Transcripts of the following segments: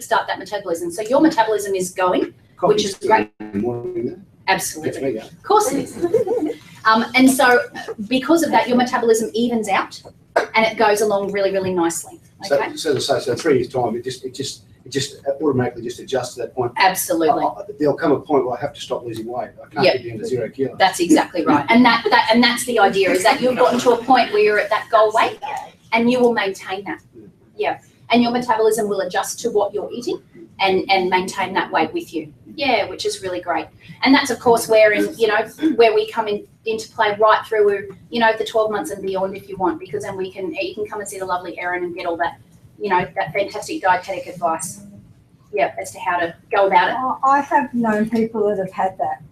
kickstart that metabolism. So your metabolism is going, which is great. Absolutely. Of course it is. And so because of that, your metabolism evens out and it goes along really, really nicely. Okay? So 3 years' time, it just automatically just adjusts to that point. Absolutely. There'll come a point where I have to stop losing weight. I can't get down to 0 kilos. That's exactly right. And that's the idea, is that you've gotten to a point where you're at that goal weight and you will maintain that. Yeah. And your metabolism will adjust to what you're eating and maintain that weight with you. Yeah, which is really great. And that's, of course, where we come into play right through, the 12 months and beyond if you want, because then you can come and see the lovely Erin and get all that, that fantastic dietetic advice, as to how to go about it. I have known people that have had that,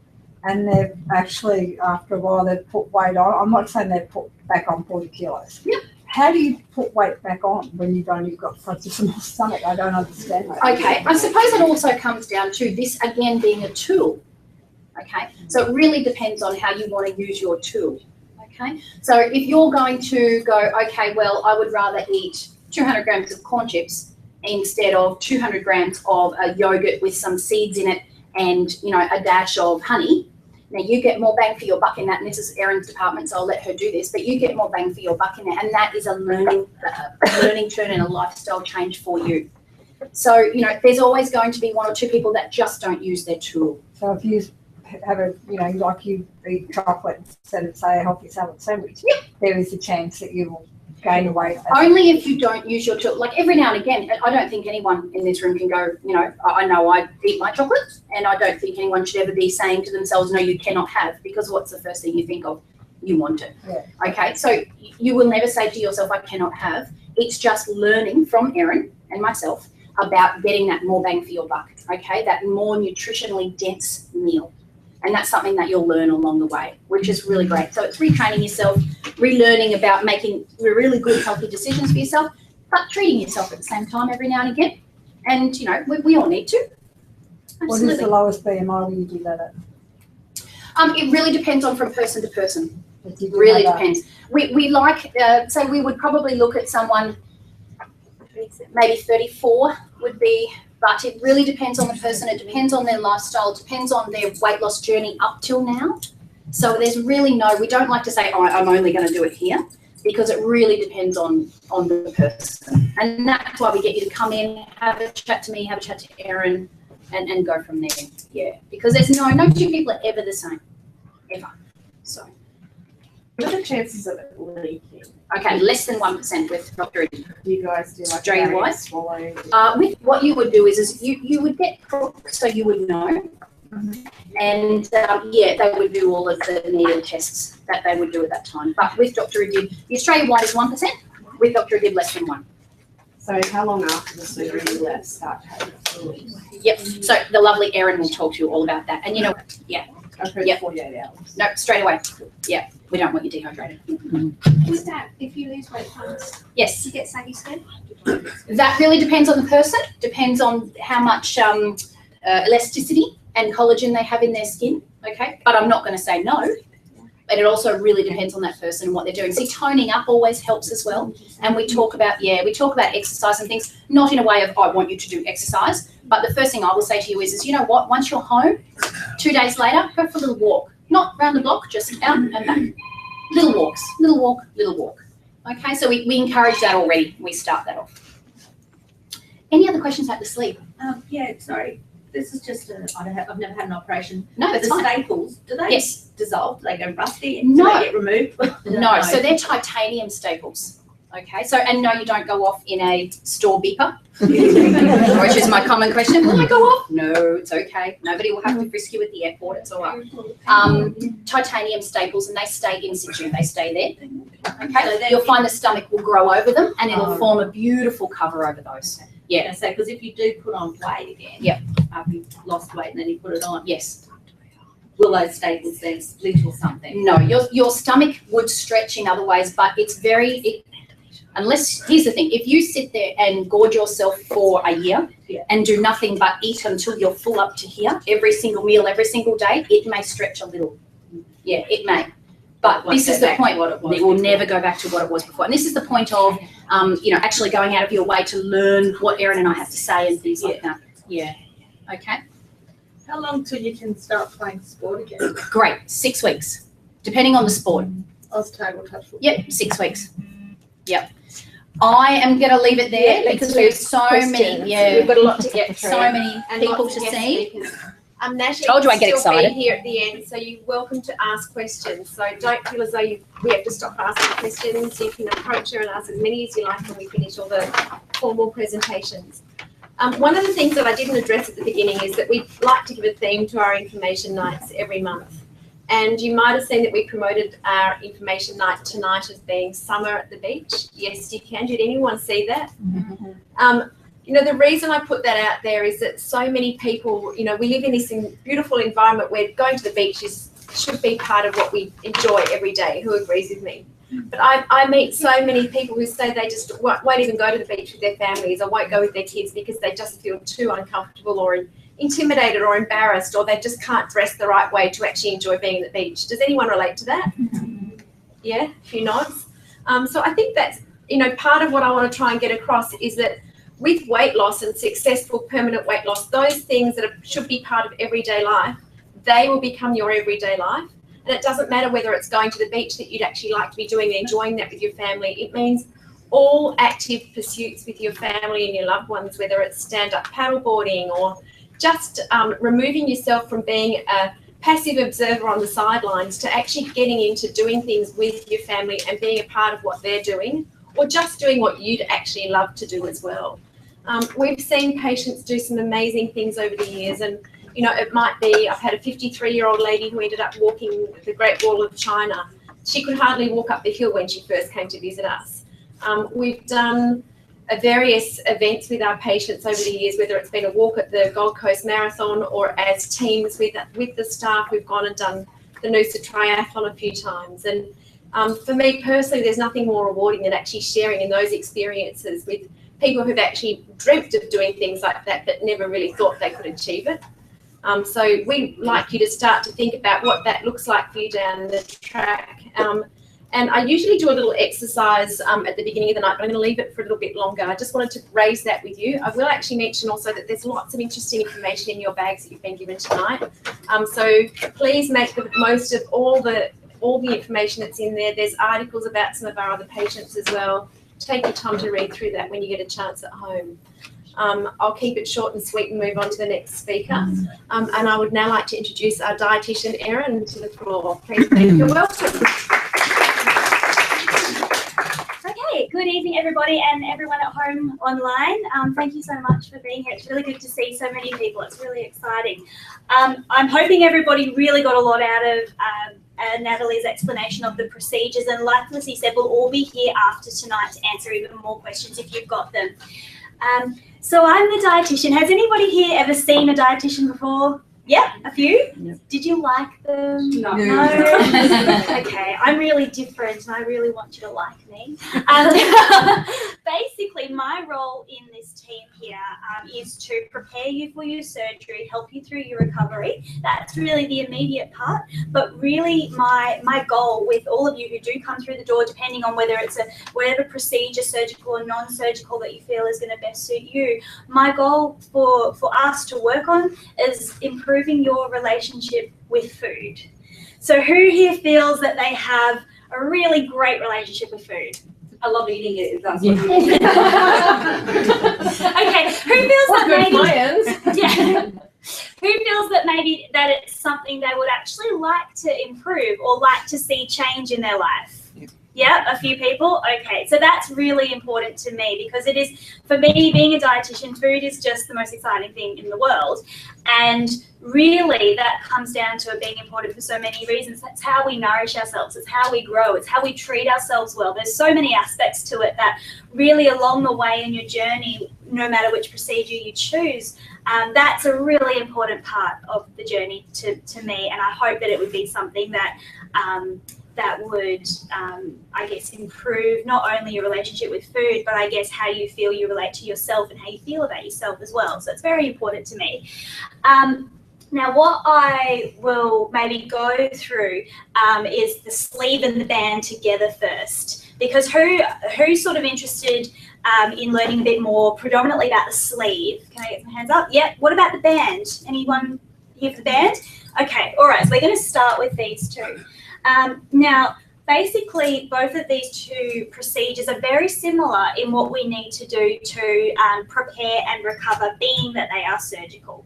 and they've actually, after a while, they've put weight on. I'm not saying they've put back on 40 kilos. Yep. How do you put weight back on when you've only got such a small stomach? I don't understand that. Okay, I suppose it also comes down to this, again, being a tool. Okay, so it really depends on how you want to use your tool. Okay, so if you're going to go, okay, well, I would rather eat 200 grams of corn chips instead of 200 grams of a yogurt with some seeds in it and, a dash of honey. Now, you get more bang for your buck in that, and this is Erin's department, so I'll let her do this, but you get more bang for your buck in it, and that is a learning turn and a lifestyle change for you. So, there's always going to be 1 or 2 people that just don't use their tool. So if you have like you eat chocolate instead of, say, a healthy salad sandwich, there is a chance that you will gain weight. Only if you don't use your tool. Like every now and again, I don't think anyone in this room can go, I know I eat my chocolate, and I don't think anyone should ever be saying to themselves, no, you cannot have, because what's the first thing you think of? You want it. Yeah. Okay, so you will never say to yourself, I cannot have. It's just learning from Erin and myself about getting that more bang for your buck, okay, that more nutritionally dense meal. And that's something that you'll learn along the way, which is really great. So it's retraining yourself, relearning about making really good, healthy decisions for yourself, but treating yourself at the same time every now and again. And, we all need to. Absolutely. What is the lowest BMI when you do that at? It really depends on from person to person. It really depends. We like, so we would probably look at someone, maybe 34 would be, but it really depends on the person. It depends on their lifestyle. It depends on their weight loss journey up till now. So there's really we don't like to say, oh, I'm only going to do it here, because it really depends on the person. And that's why we get you to come in, have a chat to me, have a chat to Erin, and go from there. Yeah, because there's no 2 people are ever the same, ever. So. What are the chances of it leaking? Okay, less than 1% with Dr. Do you guys do like drain-wise? Swallowing? With what you would do is you would get crooks, so you would know. Mm-hmm. And they would do all of the needed tests that they would do at that time. But with Dr. Adib, the Australia-wide is 1%. With Dr. Adib, less than 1. So how long after the surgery will that start having fluids? Yep. So the lovely Erin will talk to you all about that. And I've heard 48 hours. No, straight away. Yeah, we don't want you dehydrated. Is that if you lose weight fast? Yes. You get saggy skin? That really depends on the person. Depends on how much elasticity and collagen they have in their skin. Okay, but I'm not going to say no. But it also really depends on that person and what they're doing. See, toning up always helps as well. And we talk about exercise and things, not in a way of, I want you to do exercise. But the first thing I will say to you is you know what, once you're home, 2 days later, go for a little walk. Not round the block, just out and back. Little walks, little walk, little walk. Okay, so we encourage that already. We start that off. Any other questions about the sleep? Yeah, sorry. This is just I've never had an operation. No, that's fine. Staples, do they dissolve? Do they go rusty? No. Do they get removed? No, so they're titanium staples. Okay, so, and no, you don't go off in a store beeper, which is my common question. Will I go off? No, it's okay. Nobody will have to frisk you at the airport. It's all right. Titanium staples, and they stay in situ. They stay there. Okay, so you'll find the stomach will grow over them, and it'll form a beautiful cover over those. Yeah. So, because if you do put on weight again, after you've lost weight and then you put it on, will those staples then split or something? No, your stomach would stretch in other ways, but it's unless, here's the thing, if you sit there and gorge yourself for a year and do nothing but eat until you're full up to here, every single meal, every single day, it may stretch a little. Yeah, it may. But Won't this go is the back to point. what it was It will before. never go back to what it was before. And this is the point of, actually going out of your way to learn what Erin and I have to say and things like that. Yeah. Okay. How long till you can start playing sport again? Great. 6 weeks, depending on the sport. Oz table touch football. Yep. 6 weeks. Yep. I am going to leave it there Yeah, because let's we have do so questions. many. Yeah. We've got a lot to get through. So many And people lots to of guest see. speakers. Natalie Told you I'd get will still excited. be here at the end, so you're welcome to ask questions. So don't feel as though we have to stop asking questions. You can approach her and ask as many as you like when we finish all the formal presentations. One of the things that I didn't address at the beginning is that we like to give a theme to our information nights every month. And you might have seen that we promoted our information night tonight as being summer at the beach. Yes, you can. Did anyone see that? The reason I put that out there is that so many people, we live in this beautiful environment where going to the beach should be part of what we enjoy every day. Who agrees with me? But I meet so many people who say they just won't even go to the beach with their families or won't go with their kids because they just feel too uncomfortable or intimidated or embarrassed, or they just can't dress the right way to actually enjoy being at the beach. Does anyone relate to that? Yeah, a few nods. So I think that's, part of what I want to try and get across is that with weight loss and successful permanent weight loss, those things that should be part of everyday life, they will become your everyday life. And it doesn't matter whether it's going to the beach that you'd actually like to be doing, enjoying that with your family. It means all active pursuits with your family and your loved ones, whether it's stand-up paddleboarding or just removing yourself from being a passive observer on the sidelines to actually getting into doing things with your family and being a part of what they're doing, or just doing what you'd actually love to do as well. We've seen patients do some amazing things over the years, and it might be, I've had a 53-year-old lady who ended up walking the Great Wall of China. She could hardly walk up the hill when she first came to visit us. We've done various events with our patients over the years, whether it's been a walk at the Gold Coast Marathon or as teams with the staff. We've gone and done the Noosa Triathlon a few times. And for me personally, there's nothing more rewarding than actually sharing in those experiences with people who've actually dreamt of doing things like that but never really thought they could achieve it. So we'd like you to start to think about what that looks like for you down the track. And I usually do a little exercise at the beginning of the night, but I'm going to leave it for a little bit longer. I just wanted to raise that with you. I will actually mention also that there's lots of interesting information in your bags that you've been given tonight. So please make the most of all the information that's in there. There's articles about some of our other patients as well. Take your time to read through that when you get a chance at home. I'll keep it short and sweet and move on to the next speaker. And I would now like to introduce our dietitian, Erin, to the floor. Please make her welcome. Okay, good evening everybody and everyone at home online. Thank you so much for being here. It's really good to see so many people. It's really exciting. I'm hoping everybody really got a lot out of Natalie's explanation of the procedures, and like Lucy said, we'll all be here after tonight to answer even more questions if you've got them. So I'm the dietitian. Has anybody here ever seen a dietitian before? Yeah, a few? Yeah. Did you like them? No. Okay, I'm really different and I really want you to like me. Basically, my role in this team here is to prepare you for your surgery, help you through your recovery. That's really the immediate part. But really my goal with all of you who do come through the door, depending on whether it's whatever procedure, surgical or non-surgical, that you feel is going to best suit you, my goal for us to work on is improving your relationship with food. So who here feels that they have a really great relationship with food? I love eating it. That's what Okay, who feels that maybe who feels that maybe that it's something they would actually like to improve or like to see change in their life? Yeah, a few people. Okay, so that's really important to me because it is, for me, being a dietitian, food is just the most exciting thing in the world. And really that comes down to it being important for so many reasons. That's how we nourish ourselves. It's how we grow. It's how we treat ourselves well. There's so many aspects to it that really along the way in your journey, no matter which procedure you choose, that's a really important part of the journey to me. And I hope that it would be something that that would, I guess, improve not only your relationship with food, but I guess how you feel you relate to yourself and how you feel about yourself as well. So it's very important to me. Now, what I will maybe go through is the sleeve and the band together first, because who's sort of interested in learning a bit more predominantly about the sleeve? Can I get some hands up? Yep. What about the band? Anyone here for the band? Okay. All right. So we're going to start with these two. Now, basically, both of these two procedures are very similar in what we need to do to prepare and recover, being that they are surgical.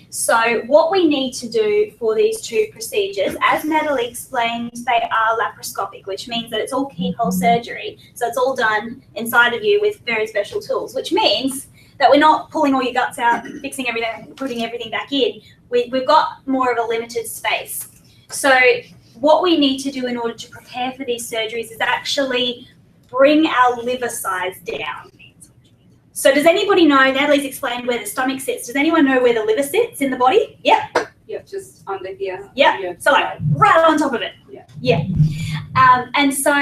So what we need to do for these two procedures, as Natalie explained, they are laparoscopic, which means that it's all keyhole surgery. So it's all done inside of you with very special tools, which means that we're not pulling all your guts out, fixing everything, putting everything back in. We've got more of a limited space. So what we need to do in order to prepare for these surgeries is actually bring our liver size down. So does anybody know, Natalie's explained where the stomach sits. Does anyone know where the liver sits in the body? Yep. Yeah, just under here. Yeah. So like right on top of it. Yeah. And so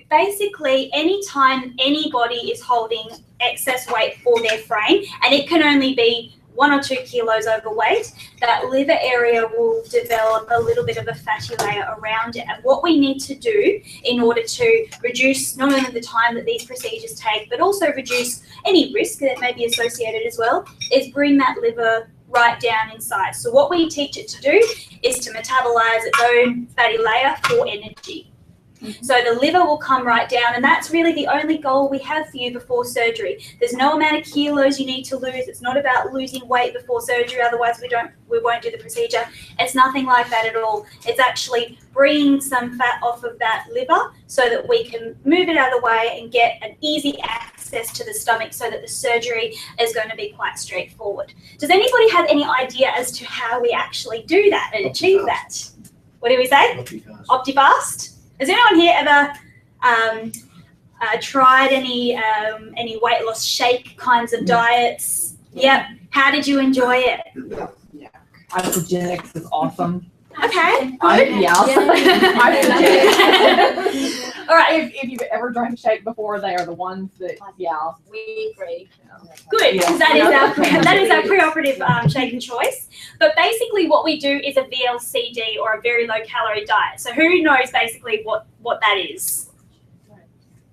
basically anytime anybody is holding excess weight for their frame, and it can only be 1 or 2 kilos overweight, that liver area will develop a little bit of a fatty layer around it. And what we need to do in order to reduce not only the time that these procedures take, but also reduce any risk that may be associated as well, is bring that liver right down inside. So what we teach it to do is to metabolize its own fatty layer for energy. So the liver will come right down, and that's really the only goal we have for you before surgery. There's no amount of kilos you need to lose. It's not about losing weight before surgery, otherwise we won't do the procedure. It's nothing like that at all. It's actually bringing some fat off of that liver so that we can move it out of the way and get an easy access to the stomach, so that the surgery is going to be quite straightforward. Does anybody have any idea as to how we actually do that and achieve that? What do we say? Optifast. Has anyone here ever tried any weight loss shake kinds of diets? Yep. How did you enjoy it? Yeah. Isogenics is awesome. Okay. All right. If you've ever drank shake before, they are the ones that, We agree. Good, because that is our preoperative shake and choice. But basically what we do is a VLCD, or a very low calorie diet. So who knows basically what that is?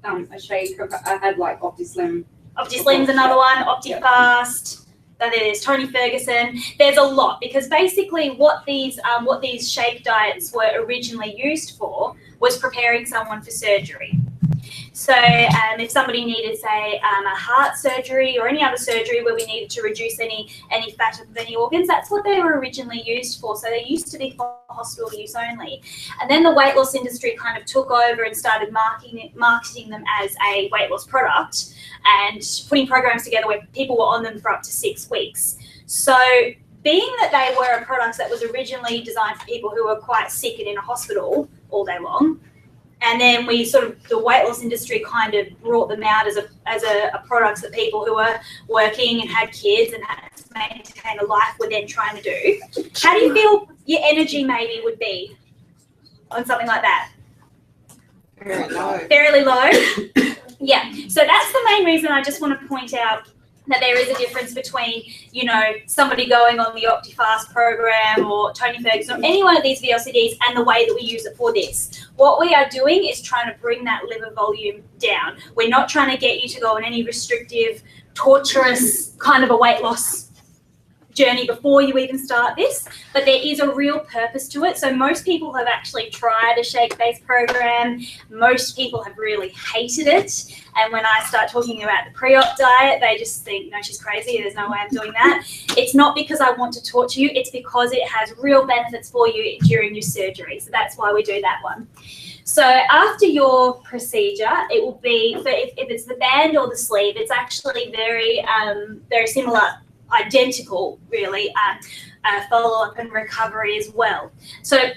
A shake, I had like OptiSlim. OptiSlim's another one, OptiFast. That is Tony Ferguson. There's a lot, because basically what these shake diets were originally used for was preparing someone for surgery. So if somebody needed, say, a heart surgery or any other surgery where we needed to reduce any fat of any organs, that's what they were originally used for. So they used to be for hospital use only. And then the weight loss industry kind of took over and started marketing them as a weight loss product and putting programs together where people were on them for up to 6 weeks. So being that they were products that was originally designed for people who were quite sick and in a hospital all day long, and then the weight loss industry kind of brought them out as a product that people who were working and had kids and had to maintain a life were then trying to do. How do you feel your energy maybe would be on something like that? Fairly low. Yeah. So that's the main reason I just want to point out that there is a difference between, somebody going on the OptiFast program or Tony Ferguson or any one of these VLCDs and the way that we use it for this. What we are doing is trying to bring that liver volume down. We're not trying to get you to go on any restrictive, torturous kind of a weight loss journey before you even start this, but there is a real purpose to it. So most people have actually tried a shake-based program. Most people have really hated it. And when I start talking about the pre-op diet, they just think, no, she's crazy. There's no way I'm doing that. It's not because I want to torture you. It's because it has real benefits for you during your surgery. So that's why we do that one. So after your procedure, it will be, if it's the band or the sleeve, it's actually very, very similar, identical, really, follow-up and recovery as well. So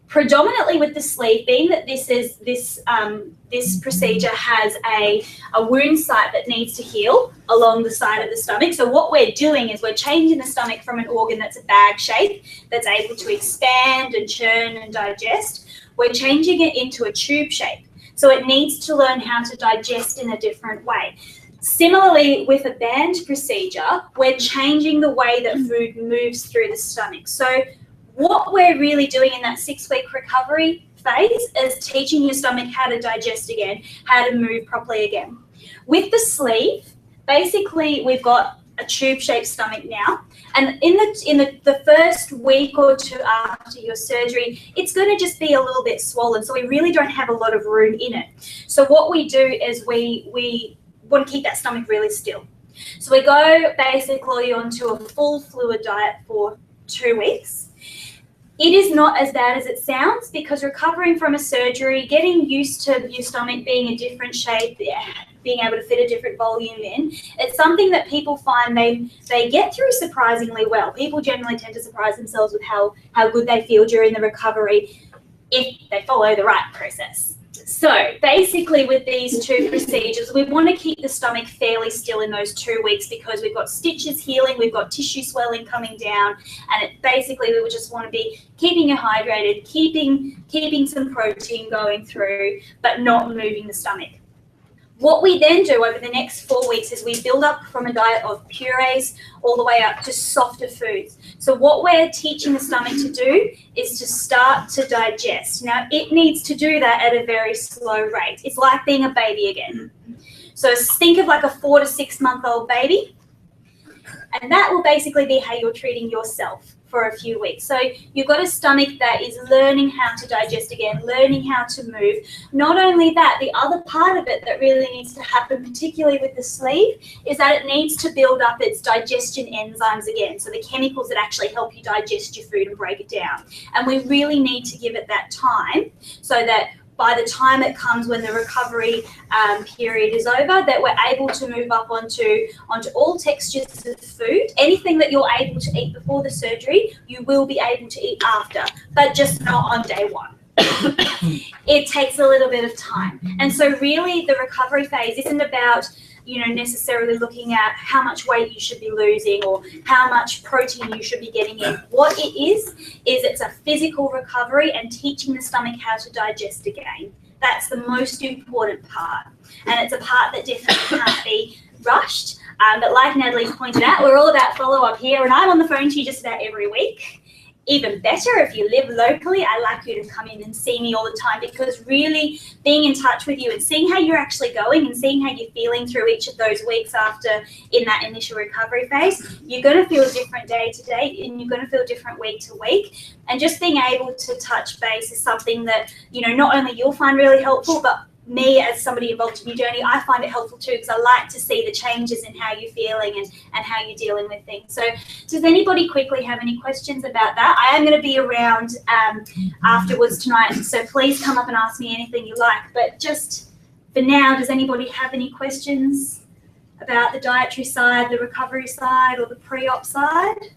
predominantly with the sleeve, being that this procedure has a wound site that needs to heal along the side of the stomach. So what we're doing is we're changing the stomach from an organ that's a bag shape, that's able to expand and churn and digest. We're changing it into a tube shape. So it needs to learn how to digest in a different way. Similarly, with a band procedure, we're changing the way that food moves through the stomach. So what we're really doing in that 6-week recovery phase is teaching your stomach how to digest again, how to move properly again. With the sleeve, basically we've got a tube-shaped stomach now, and in the first week or two after your surgery, it's going to just be a little bit swollen, so we really don't have a lot of room in it. So what we do is we want to keep that stomach really still. So we go basically onto a full fluid diet for 2 weeks. It is not as bad as it sounds, because recovering from a surgery, getting used to your stomach being a different shape, being able to fit a different volume in, it's something that people find they get through surprisingly well. People generally tend to surprise themselves with how good they feel during the recovery if they follow the right process. So basically with these 2 procedures, we want to keep the stomach fairly still in those 2 weeks, because we've got stitches healing, we've got tissue swelling coming down, and basically we would just want to be keeping you hydrated, keeping some protein going through, but not moving the stomach. What we then do over the next 4 weeks is we build up from a diet of purees all the way up to softer foods. So what we're teaching the stomach to do is to start to digest. Now, it needs to do that at a very slow rate. It's like being a baby again. So think of like a 4 to 6 month old baby, and that will basically be how you're treating yourself for a few weeks. So you've got a stomach that is learning how to digest again, learning how to move. Not only that, the other part of it that really needs to happen, particularly with the sleeve, is that it needs to build up its digestion enzymes again. So the chemicals that actually help you digest your food and break it down. And we really need to give it that time, so that by the time it comes when the recovery period is over, that we're able to move up onto all textures of food. Anything that you're able to eat before the surgery, you will be able to eat after, but just not on day 1. It takes a little bit of time. And so really the recovery phase isn't about necessarily looking at how much weight you should be losing or how much protein you should be getting in. What it is it's a physical recovery and teaching the stomach how to digest again. That's the most important part. And it's a part that definitely can't be rushed. But like Natalie's pointed out, we're all about follow-up here, and I'm on the phone to you just about every week. Even better, if you live locally, I like you to come in and see me all the time, because really being in touch with you and seeing how you're actually going and seeing how you're feeling through each of those weeks after in that initial recovery phase, you're going to feel different day to day, and you're going to feel different week to week. And just being able to touch base is something that, not only you'll find really helpful, but me as somebody involved in your journey, I find it helpful too, because I like to see the changes in how you're feeling and how you're dealing with things. So does anybody quickly have any questions about that? I am going to be around afterwards tonight, so please come up and ask me anything you like. But just for now, does anybody have any questions about the dietary side, the recovery side, or the pre-op side?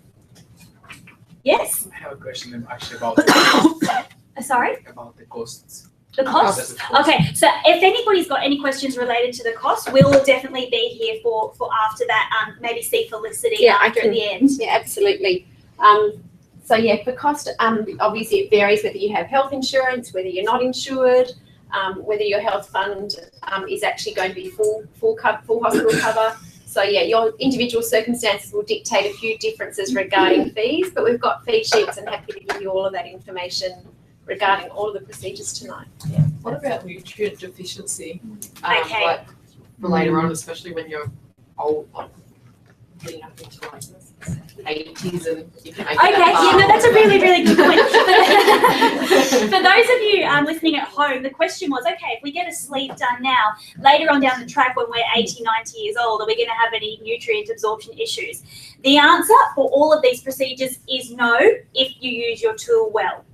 Yes? I have a question actually about the costs. Sorry? About the costs. The costs? Okay, so if anybody's got any questions related to the cost, we'll definitely be here for after that, maybe see Felicity after at the end. Yeah, absolutely. So yeah, for cost, obviously it varies whether you have health insurance, whether you're not insured, whether your health fund is actually going to be full hospital cover. So yeah, your individual circumstances will dictate a few differences regarding fees, but we've got fee sheets and happy to give you all of that information regarding all of the procedures tonight. Yeah. What about nutrient deficiency? Okay. Like for later on, especially when you're old, like getting up into like 80s and you can make Okay, yeah, no, that's a really, really good point. For those of you listening at home, the question was, okay, if we get a sleeve done now, later on down the track when we're 80, 90 years old, are we going to have any nutrient absorption issues? The answer for all of these procedures is no, if you use your tool well.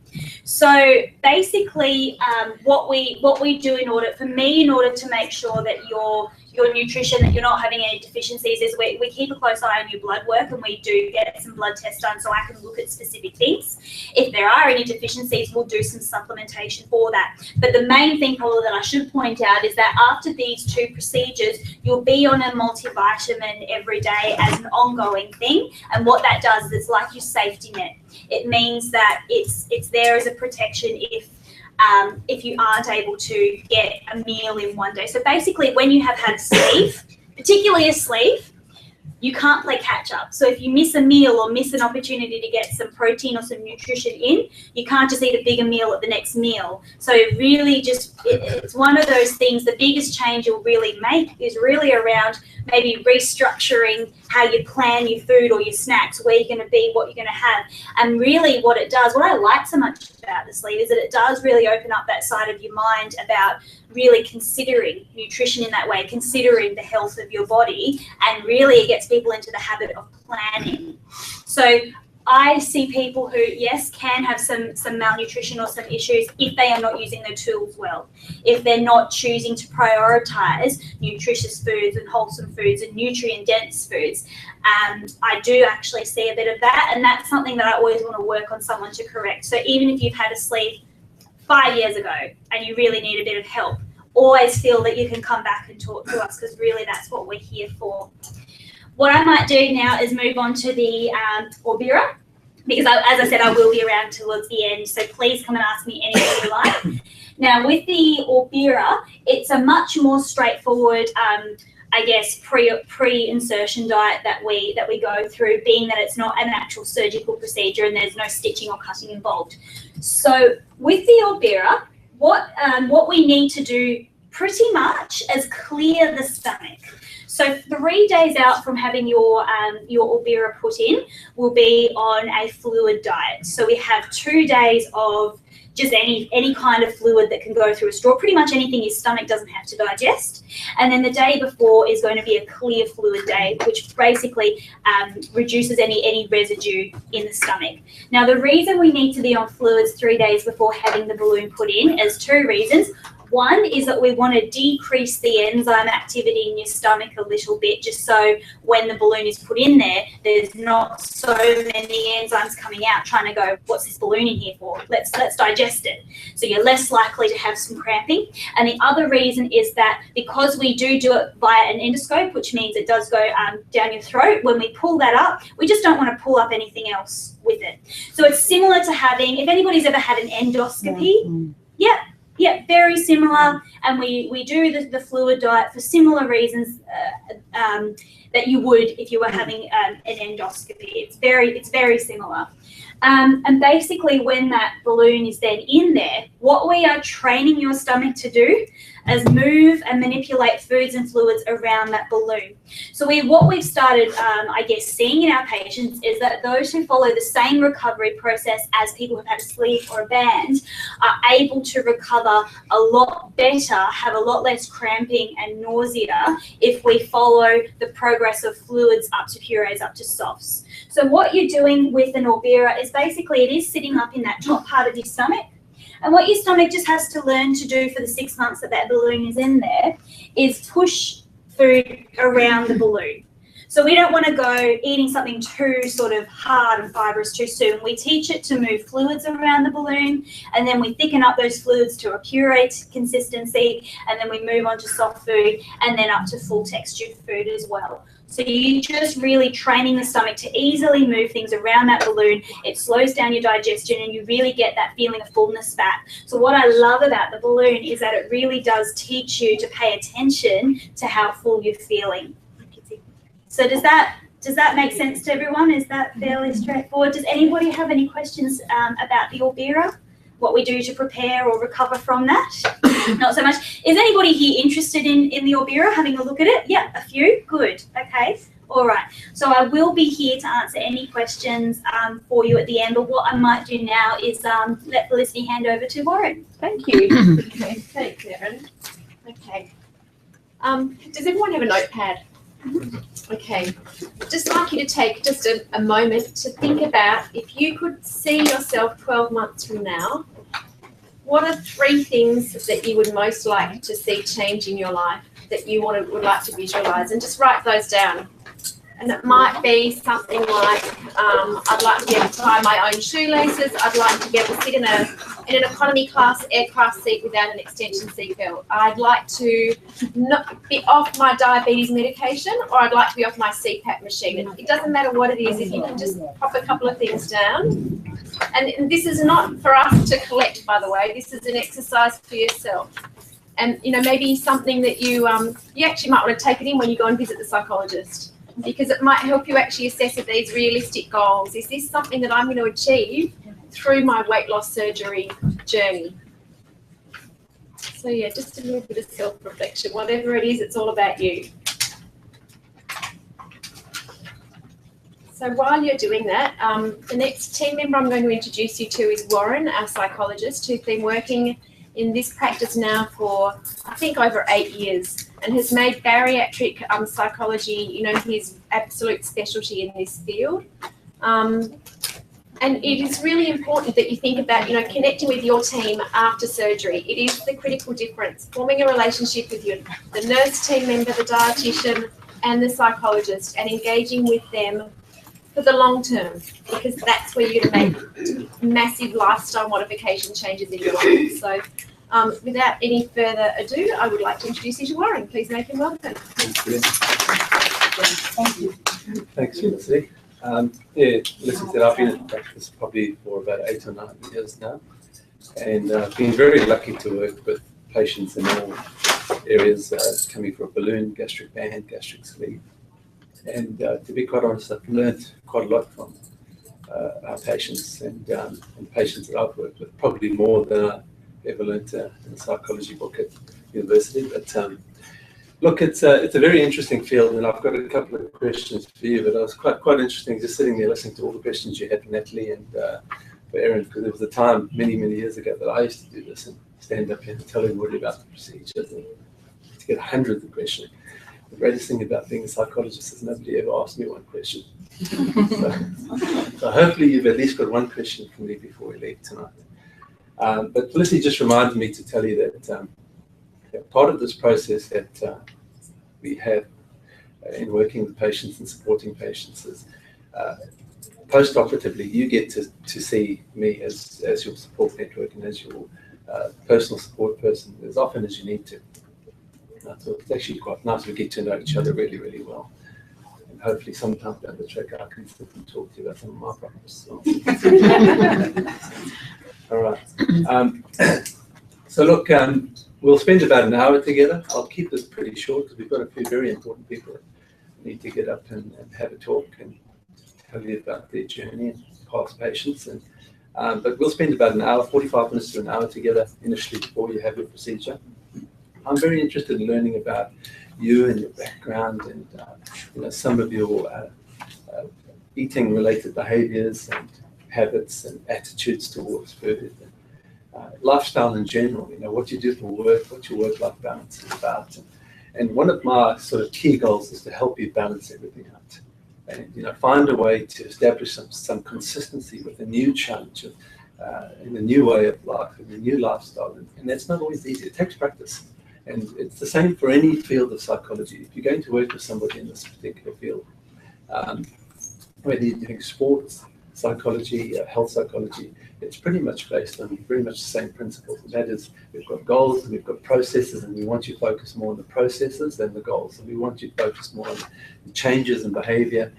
So basically, what we do in order to make sure that your nutrition, that you're not having any deficiencies, is we keep a close eye on your blood work, and we do get some blood tests done so I can look at specific things. If there are any deficiencies, we'll do some supplementation for that. But the main thing probably that I should point out is that after these 2 procedures, you'll be on a multivitamin every day as an ongoing thing. And what that does is it's like your safety net. It means that it's there as a protection if you aren't able to get a meal in one day. So basically, when you have had a sleeve, particularly a sleeve, you can't play catch up. So if you miss a meal or miss an opportunity to get some protein or some nutrition in, you can't just eat a bigger meal at the next meal. So really it's one of those things, the biggest change you'll really make is really around maybe restructuring how you plan your food or your snacks, where you're going to be, what you're going to have. And really what it does, what I like so much about the sleeve is that it does really open up that side of your mind about really considering nutrition in that way, considering the health of your body, and really it gets people into the habit of planning. So I see people who, yes, can have some malnutrition or some issues if they are not using their tools well, if they're not choosing to prioritize nutritious foods and wholesome foods and nutrient-dense foods. I do actually see a bit of that, and that's something that I always want to work on someone to correct. So even if you've had a sleeve 5 years ago and you really need a bit of help, always feel that you can come back and talk to us, because really that's what we're here for. What I might do now is move on to the Wlsa, because as I said, I will be around towards the end, so please come and ask me anything you like. Now with the Wlsa, it's a much more straightforward I guess pre-insertion diet that we go through, being that it's not an actual surgical procedure and there's no stitching or cutting involved. So with the Wlsa, what we need to do pretty much is clear the stomach. So 3 days out from having your Wlsa put in, will be on a fluid diet. So we have 2 days of just any kind of fluid that can go through a straw, pretty much anything your stomach doesn't have to digest. And then the day before is going to be a clear fluid day, which basically reduces any residue in the stomach. Now, the reason we need to be on fluids 3 days before having the balloon put in is 2 reasons. One is that we want to decrease the enzyme activity in your stomach a little bit, just so when the balloon is put in there, there's not so many enzymes coming out trying to go, what's this balloon in here for? Let's digest it. So you're less likely to have some cramping. And the other reason is that because we do it via an endoscope, which means it does go down your throat, when we pull that up, we just don't want to pull up anything else with it. So it's similar to having, if anybody's ever had an endoscopy, yeah, very similar, and we do the fluid diet for similar reasons that you would if you were having an endoscopy. It's very similar. And basically when that balloon is then in there, what we are training your stomach to do is move and manipulate foods and fluids around that balloon. So what we've started, I guess, seeing in our patients is that those who follow the same recovery process as people who've had a sleeve or a band are able to recover a lot better, have a lot less cramping and nausea if we follow the progress of fluids up to purees, up to softs. So what you're doing with an Wlsa is basically it is sitting up in that top part of your stomach. And what your stomach just has to learn to do for the 6 months that balloon is in there is push food around the balloon. So we don't want to go eating something too sort of hard and fibrous too soon. We teach it to move fluids around the balloon, and then we thicken up those fluids to a puree consistency, and then we move on to soft food, and then up to full textured food as well. So you're just really training the stomach to easily move things around that balloon. It slows down your digestion and you really get that feeling of fullness back. So what I love about the balloon is that it really does teach you to pay attention to how full you're feeling. So does that make sense to everyone? Is that fairly straightforward? Does anybody have any questions about the Wlsa? What we do to prepare or recover from that? Not so much. Is anybody here interested in the Wlsa, having a look at it? Yeah, a few? Good. Okay. All right. So I will be here to answer any questions for you at the end, but what I might do now is let Felicity hand over to Warren. Thank you. Okay, thanks, Erin. Okay. Does everyone have a notepad? Okay. Just like you to take just a moment to think about, if you could see yourself 12 months from now, what are 3 things that you would most like to see change in your life that you would like to visualize, and just write those down. And it might be something like, I'd like to be able to tie my own shoelaces. I'd like to be able to sit in an economy class aircraft seat without an extension seatbelt. I'd like to not be off my diabetes medication, or I'd like to be off my CPAP machine. It doesn't matter what it is, if you can just pop a couple of things down. And this is not for us to collect, by the way. This is an exercise for yourself. And maybe something that you actually might want to take it in when you go and visit the psychologist, because it might help you actually assess if these realistic goals. Is this something that I'm going to achieve through my weight loss surgery journey? So yeah, just a little bit of self-reflection. Whatever it is, it's all about you. So while you're doing that, the next team member I'm going to introduce you to is Warren, our psychologist, who's been working in this practice now for, I think, over 8 years, and has made bariatric psychology, his absolute specialty in this field. And it is really important that you think about, connecting with your team after surgery. It is the critical difference, forming a relationship with the nurse team member, the dietitian, and the psychologist, and engaging with them for the long term, because that's where you're going to make massive lifestyle modification changes in your life. So without any further ado, I would like to introduce you to Warren. Please make him welcome. Thank you. Thanks, Wlsa. Wlsa said I've been in practice probably for about 8 or 9 years now, and I've been very lucky to work with patients in all areas, coming from balloon, gastric band, gastric sleeve. And to be quite honest, I've learned quite a lot from our patients and patients that I've worked with, probably more than I ever learned in a psychology book at university. But look, it's a very interesting field, and I've got a couple of questions for you. But it was quite interesting just sitting there listening to all the questions you had for Natalie and for Erin, because there was a time many years ago that I used to do this and stand up here and tell everybody about the procedures and to get hundreds of questions. The greatest thing about being a psychologist is nobody ever asked me one question. so hopefully you've at least got one question from me before we leave tonight. But Wlsa just reminded me to tell you that part of this process that we have in working with patients and supporting patients is post-operatively you get to see me as your support network and as your personal support person as often as you need to. So it's actually quite nice. We get to know each other really well. And hopefully sometime down the track I can sit and talk to you about some of my problems. All right. So look, we'll spend about an hour together. I'll keep this pretty short because we've got a few very important people that need to get up and have a talk and tell you about their journey and past patients. And but we'll spend about an hour, 45 minutes to an hour together initially before you have your procedure. I'm very interested in learning about you and your background and some of your eating related behaviors and habits and attitudes towards food, and lifestyle in general, what you do for work, what your work-life balance is about. And one of my sort of key goals is to help you balance everything out and find a way to establish some consistency with a new challenge in a new way of life, in a new lifestyle. And that's not always easy. It takes practice. And it's the same for any field of psychology. If you're going to work with somebody in this particular field, whether you're doing sports, psychology, health psychology, it's pretty much based on very much the same principles. And that is, we've got goals and we've got processes, and we want you to focus more on the processes than the goals. And we want you to focus more on the changes in behavior,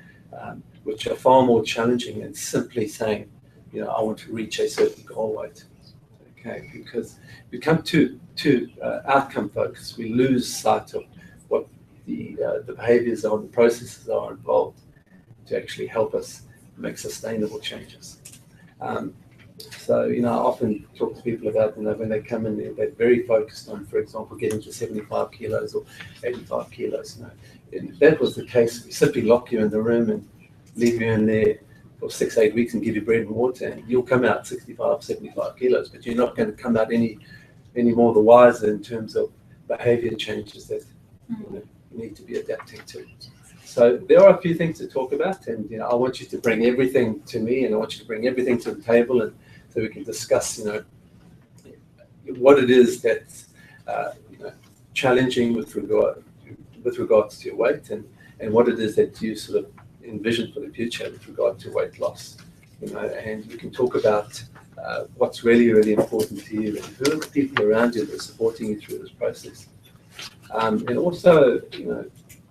which are far more challenging than simply saying, I want to reach a certain goal weight. Okay, because we come to outcome focus, we lose sight of what the behaviors are and the processes are involved to actually help us make sustainable changes. So I often talk to people about when they come in, they're very focused on, for example, getting to 75 kilos or 85 kilos. And if that was the case, we simply lock you in the room and leave you in there for 6-8 weeks and give you bread and water, and you'll come out 65, 75 kilos, but you're not going to come out any more the wiser in terms of behavior changes that you need to be adapting to. So there are a few things to talk about, and I want you to bring everything to me, and I want you to bring everything to the table, and so we can discuss, what it is that's challenging with regards to your weight, and what it is that you sort of envision for the future with regard to weight loss, and we can talk about what's really important to you and who are the people around you that are supporting you through this process. And also,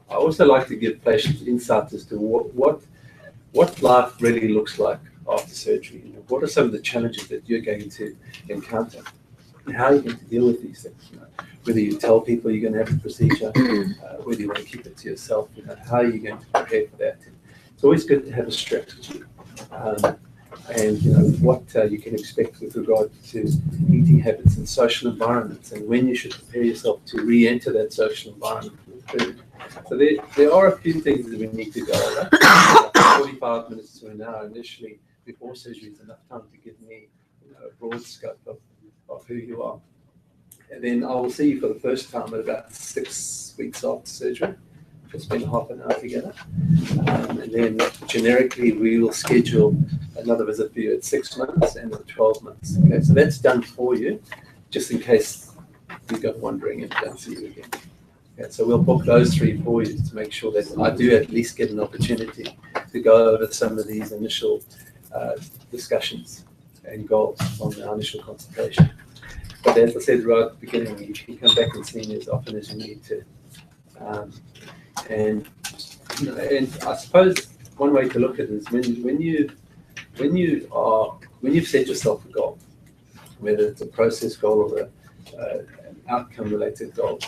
I also like to give patients insight as to what life really looks like after surgery. What are some of the challenges that you're going to encounter, and how are you going to deal with these things? whether you tell people you're going to have a procedure, whether you want to keep it to yourself, how are you going to prepare for that? It's always good to have a strategy. And what you can expect with regard to eating habits and social environments, and when you should prepare yourself to re-enter that social environment with food. So there are a few things that we need to go over. 45 minutes to an hour initially before surgery is enough time to give me a broad scope of who you are. And then I will see you for the first time at about 6 weeks after surgery. We'll spend half an hour together. And then generically, we will schedule another visit for you at 6 months and at 12 months. Okay, so that's done for you, just in case you go wandering and don't see you again. Okay, so we'll book those 3 for you to make sure that I do at least get an opportunity to go over some of these initial discussions and goals on our initial consultation. But as I said right at the beginning, you can come back and see me as often as you need to. And I suppose one way to look at it is when you've set yourself a goal, whether it's a process goal or an outcome-related goal,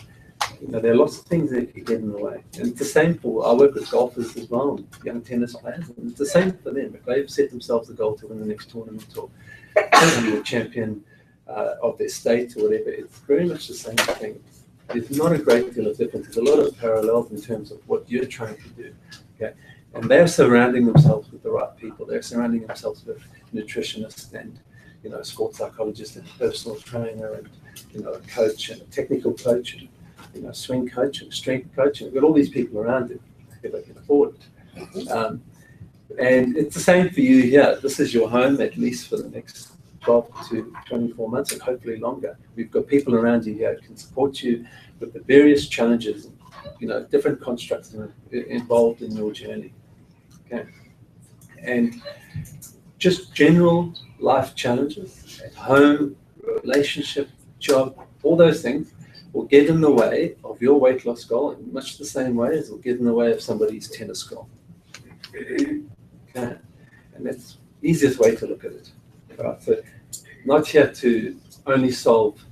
there are lots of things that can get in the way. And it's the same for, I work with golfers as well, young tennis players, and it's the same for them. If they've set themselves a goal to win the next tournament or be a champion of their state or whatever, it's very much the same thing. There's not a great deal of difference. There's a lot of parallels in terms of what you're trying to do. Okay, and they're surrounding themselves with the right people. They're surrounding themselves with nutritionists and sports psychologists and a personal trainer and a coach and a technical coach and a swing coach and a strength coach. And we've got all these people around it if they can afford it. And it's the same for you here. This is your home at least for the next 12 to 24 months and hopefully longer. We've got people around you here who can support you with the various challenges, different constructs involved in your journey. Okay, and just general life challenges at home, relationship, job, all those things will get in the way of your weight loss goal in much the same way as it will get in the way of somebody's tennis goal. Okay, and that's the easiest way to look at it. Right, so not here to only solve,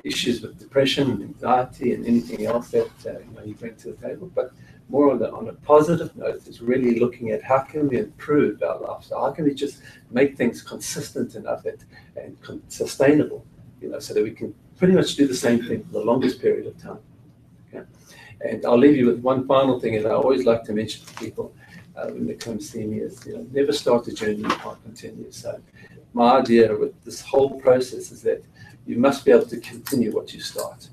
issues with depression, anxiety, and anything else that you bring to the table, but more on a positive note is really looking at how can we improve our lifestyle, how can we just make things consistent enough and sustainable, so that we can pretty much do the same thing for the longest period of time. Okay, and I'll leave you with one final thing, and I always like to mention to people. When they come see me is, never start a journey you can't continue. So my idea with this whole process is that you must be able to continue what you start.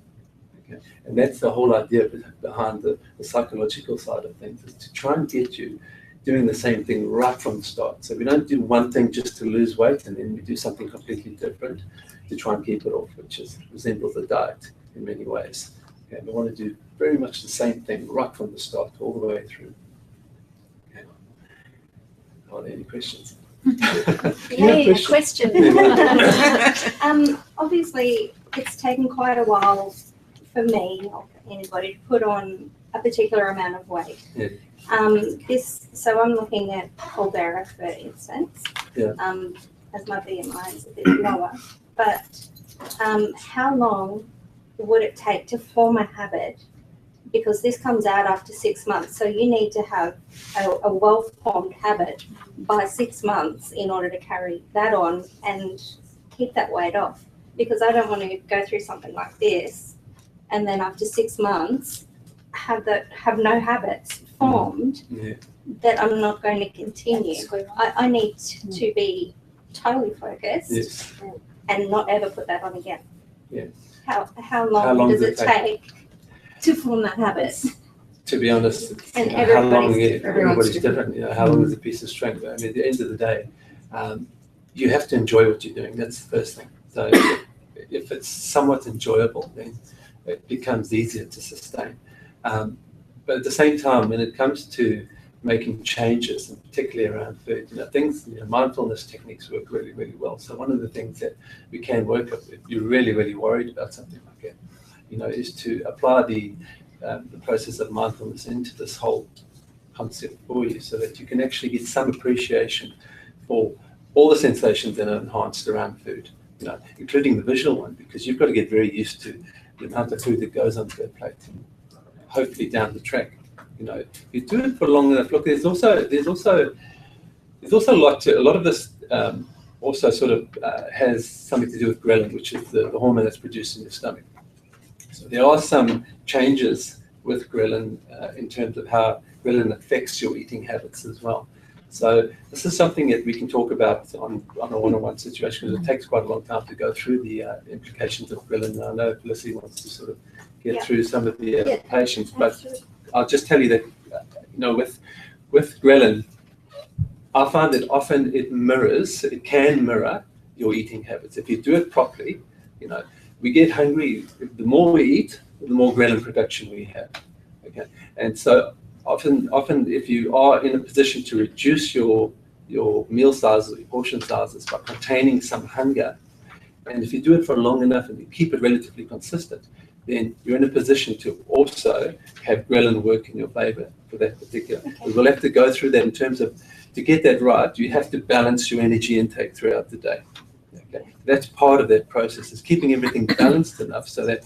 Okay? And that's the whole idea behind the psychological side of things, is to try and get you doing the same thing right from the start. So we don't do one thing just to lose weight and then we do something completely different to try and keep it off, which resembles a diet in many ways. Okay? We want to do very much the same thing right from the start all the way through. Are there any questions? Yeah, question. Obviously, it's taken quite a while for me or for anybody to put on a particular amount of weight. Yeah. So I'm looking at Wlsa, for instance. Yeah. As my BMI is a bit lower, but how long would it take to form a habit? Because this comes out after 6 months, so you need to have a well-formed habit by 6 months in order to carry that on and keep that weight off. Because I don't want to go through something like this and then after 6 months have no habits formed that I'm not going to continue. I need to be totally focused and not ever put that on again. Yeah. How long does it take to form that habit? To be honest, And everybody's different. How long is a piece of string? I mean, at the end of the day, you have to enjoy what you're doing. That's the first thing. So if it's somewhat enjoyable, then it becomes easier to sustain. But at the same time, when it comes to making changes, and particularly around food, mindfulness techniques work really, really well. So one of the things that we can work with, if you're really, really worried about something like that, is to apply the process of mindfulness into this whole concept for you, so that you can actually get some appreciation for all the sensations that are enhanced around food. including the visual one, because you've got to get very used to the amount of food that goes onto that plate, and hopefully down the track. If you do it for long enough, look, there's also a lot of this also sort of has something to do with ghrelin, which is the hormone that's produced in your stomach. So there are some changes with ghrelin in terms of how ghrelin affects your eating habits as well. So this is something that we can talk about on a one-on-one situation, because it takes quite a long time to go through the implications of ghrelin. I know Wlsa wants to sort of get through some of the implications, but I'll just tell you that with ghrelin, I find that often it can mirror your eating habits. If you do it properly, we get hungry. The more we eat, the more ghrelin production we have. Okay, and so often if you are in a position to reduce your meal sizes, your portion sizes by containing some hunger, and if you do it for long enough and you keep it relatively consistent, then you're in a position to also have ghrelin work in your favor for that particular. We will have to go through that in terms of, to get that right, you have to balance your energy intake throughout the day. Okay, that's part of that process, is keeping everything balanced enough so that,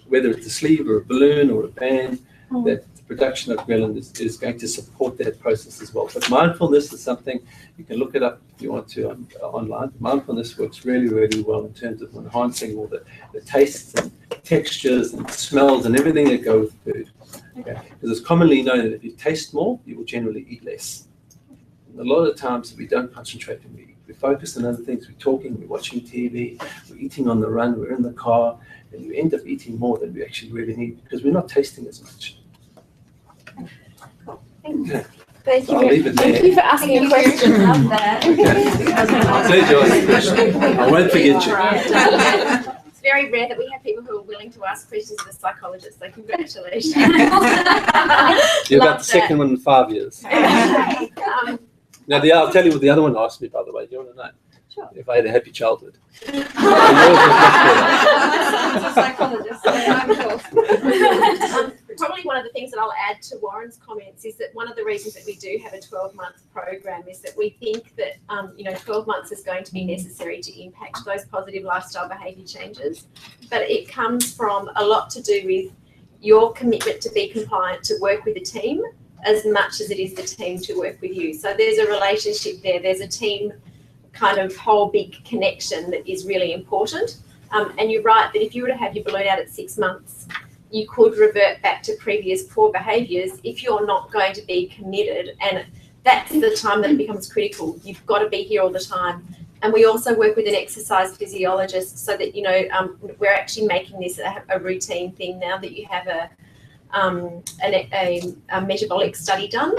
whether it's a sleeve or a balloon or a band, that the production of ghrelin is going to support that process as well. But mindfulness is something, you can look it up if you want to online. Mindfulness works really, really well in terms of enhancing all the tastes and textures and smells and everything that go with food. Okay? Because it's commonly known that if you taste more, you will generally eat less. And a lot of times we don't concentrate and we eat. We're focused on other things. We're talking, we're watching TV, we're eating on the run, we're in the car, and you end up eating more than we actually really need because we're not tasting as much. Cool. Thank you. Okay. Thank So you. I'll leave it there. Thank you for asking a question. Love that. Pleasure. I won't forget you. It's very rare that we have people who are willing to ask questions of a psychologist, so congratulations. You're about Love the second one in 5 years. that. Now, I'll tell you what the other one asked me, by the way. Do you want to know? Sure. If I had a happy childhood. Probably one of the things that I'll add to Warren's comments is that one of the reasons that we do have a 12-month program is that we think that 12 months is going to be necessary to impact those positive lifestyle behaviour changes. But it comes from a lot to do with your commitment to be compliant, to work with a team, as much as it is the team to work with you. So there's a relationship there. There's a team kind of whole big connection that is really important. And you're right that if you were to have your balloon out at 6 months, you could revert back to previous poor behaviours if you're not going to be committed. And that's the time that it becomes critical. You've got to be here all the time. And we also work with an exercise physiologist so that, we're actually making this a routine thing now that you have a metabolic study done.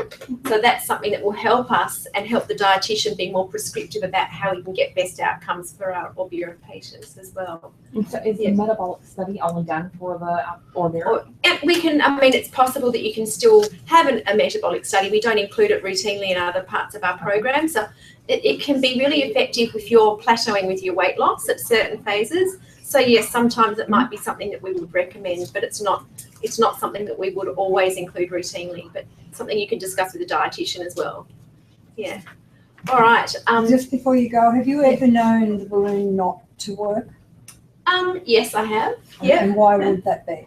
So that's something that will help us and help the dietitian be more prescriptive about how we can get best outcomes for our Orbira patients as well. So is the metabolic study only done for the Orbira? It's possible that you can still have a metabolic study. We don't include it routinely in other parts of our program. So it can be really effective if you're plateauing with your weight loss at certain phases. So yes, sometimes it might be something that we would recommend, but it's not something that we would always include routinely, but something you can discuss with a dietitian as well. Yeah. All right. Just before you go, have you ever known the balloon not to work? Yes, I have. Yeah. And why would that be?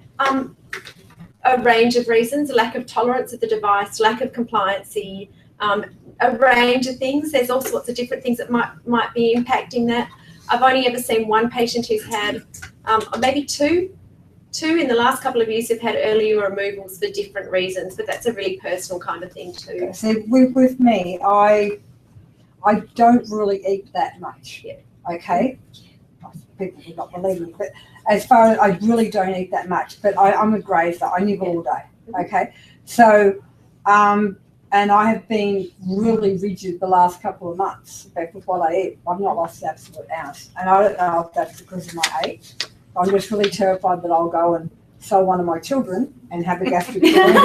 A range of reasons: lack of tolerance of the device, lack of compliancy, a range of things. There's all sorts of different things that might be impacting that. I've only ever seen one patient who's had, maybe two in the last couple of years who've had earlier removals for different reasons, but that's a really personal kind of thing too. Okay, so with me, I don't really eat that much. Yeah. Okay. People would not believe me, but as far as I really don't eat that much, but I'm a grazer. I nibble all day. Okay. So, and I have been really rigid the last couple of months. In fact, with what I eat, I've not lost an absolute ounce. And I don't know if that's because of my age. I'm just really terrified that I'll go and sell one of my children and have a gastric balloon.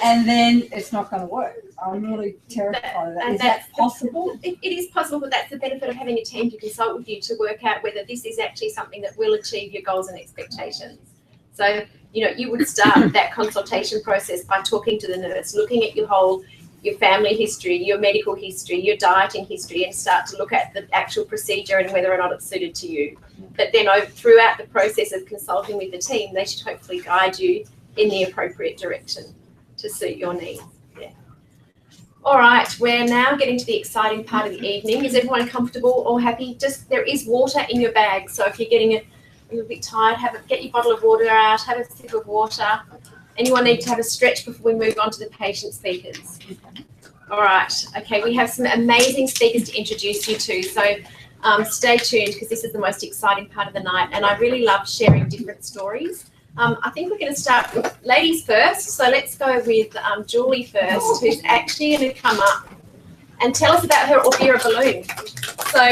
And then it's not going to work. I'm really terrified of that. Is that possible? It is possible, but that's the benefit of having a team to consult with you to work out whether this is actually something that will achieve your goals and expectations. So, you would start that consultation process by talking to the nurse, looking at your whole your family history, your medical history, your dieting history, and start to look at the actual procedure and whether or not it's suited to you. But then throughout the process of consulting with the team, they should hopefully guide you in the appropriate direction to suit your needs. Yeah. All right, we're now getting to the exciting part of the evening. Is everyone comfortable or happy? There is water in your bag, so if you're getting a little bit tired, get your bottle of water out, have a sip of water. Anyone need to have a stretch before we move on to the patient speakers? All right, okay, we have some amazing speakers to introduce you to, so stay tuned because this is the most exciting part of the night, and I really love sharing different stories. I think we're going to start with ladies first, so let's go with Julie first, who's actually going to come up and tell us about her Wlsa balloon. So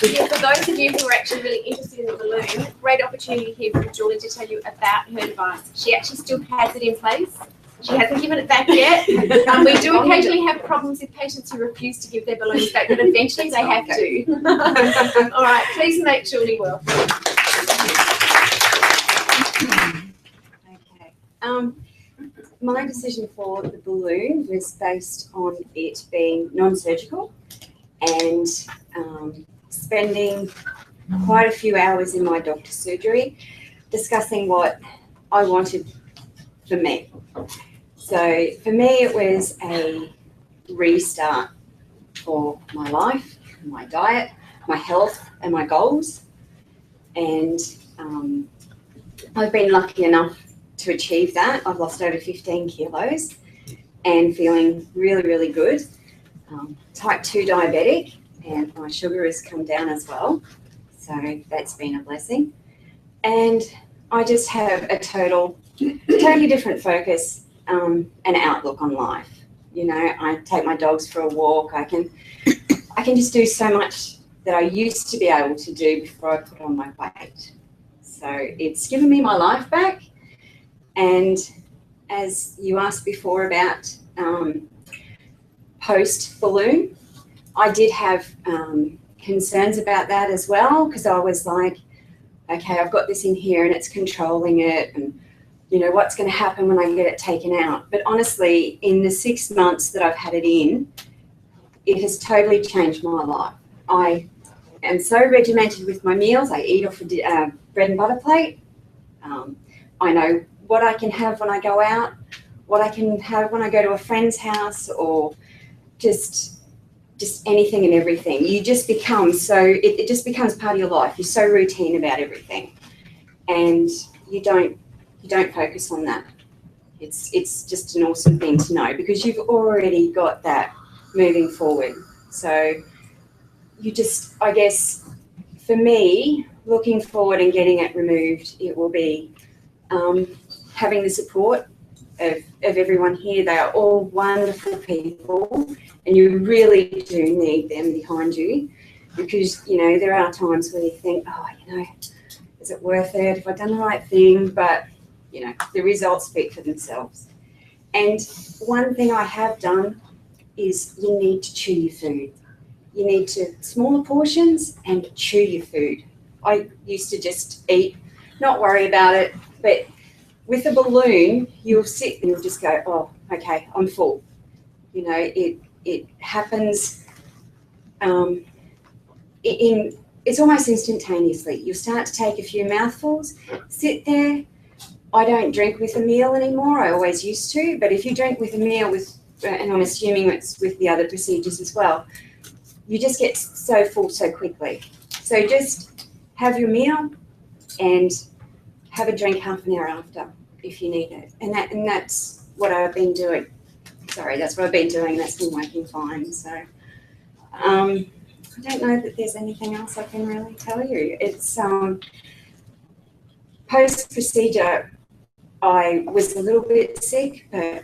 yeah, for those of you who are actually really interested in the balloon, great opportunity here for Julie to tell you about her device. She actually still has it in place. She hasn't given it back yet. We do occasionally have problems with patients who refuse to give their balloons back, but eventually they have to. All right, please make Julie welcome. Okay. My decision for the balloon was based on it being non-surgical and spending quite a few hours in my doctor's surgery discussing what I wanted for me. So for me, it was a restart for my life, my diet, my health, and my goals. And I've been lucky enough to achieve that. I've lost over 15 kilos and feeling really, really good. Type 2 diabetic, and my sugar has come down as well. So that's been a blessing. And I just have a totally different focus and outlook on life. You know, I take my dogs for a walk. I can just do so much that I used to be able to do before I put on my weight. So it's given me my life back. And as you asked before about post-balloon, I did have concerns about that as well, because I was like, okay, I've got this in here and it's controlling it, and you know, what's going to happen when I get it taken out? But honestly, in the 6 months that I've had it in, it has totally changed my life. I am so regimented with my meals. I eat off a bread and butter plate. I know what I can have when I go out, what I can have when I go to a friend's house, or just anything and everything. You just become it just becomes part of your life. You're so routine about everything, and you don't focus on that. It's just an awesome thing to know, because you've already got that moving forward. So you just, I guess, for me, looking forward and getting it removed, it will be having the support of everyone here. They are all wonderful people, and you really do need them behind you, because, you know, there are times where you think, oh, you know, is it worth it? Have I done the right thing? But, you know, the results speak for themselves. And one thing I have done is you need to chew your food. You need to, smaller portions, and chew your food. I used to just eat, not worry about it, but with a balloon, you'll sit and you'll just go, oh, okay, I'm full. You know, it happens it's almost instantaneously. You'll start to take a few mouthfuls, sit there. I don't drink with a meal anymore. I always used to, but if you drink with a meal and I'm assuming it's with the other procedures as well, you just get so full so quickly. So just have your meal and have a drink half an hour after if you need it. And that's what I've been doing. Sorry, that's what I've been doing. That's been working fine. So I don't know that there's anything else I can really tell you. It's post-procedure, I was a little bit sick, but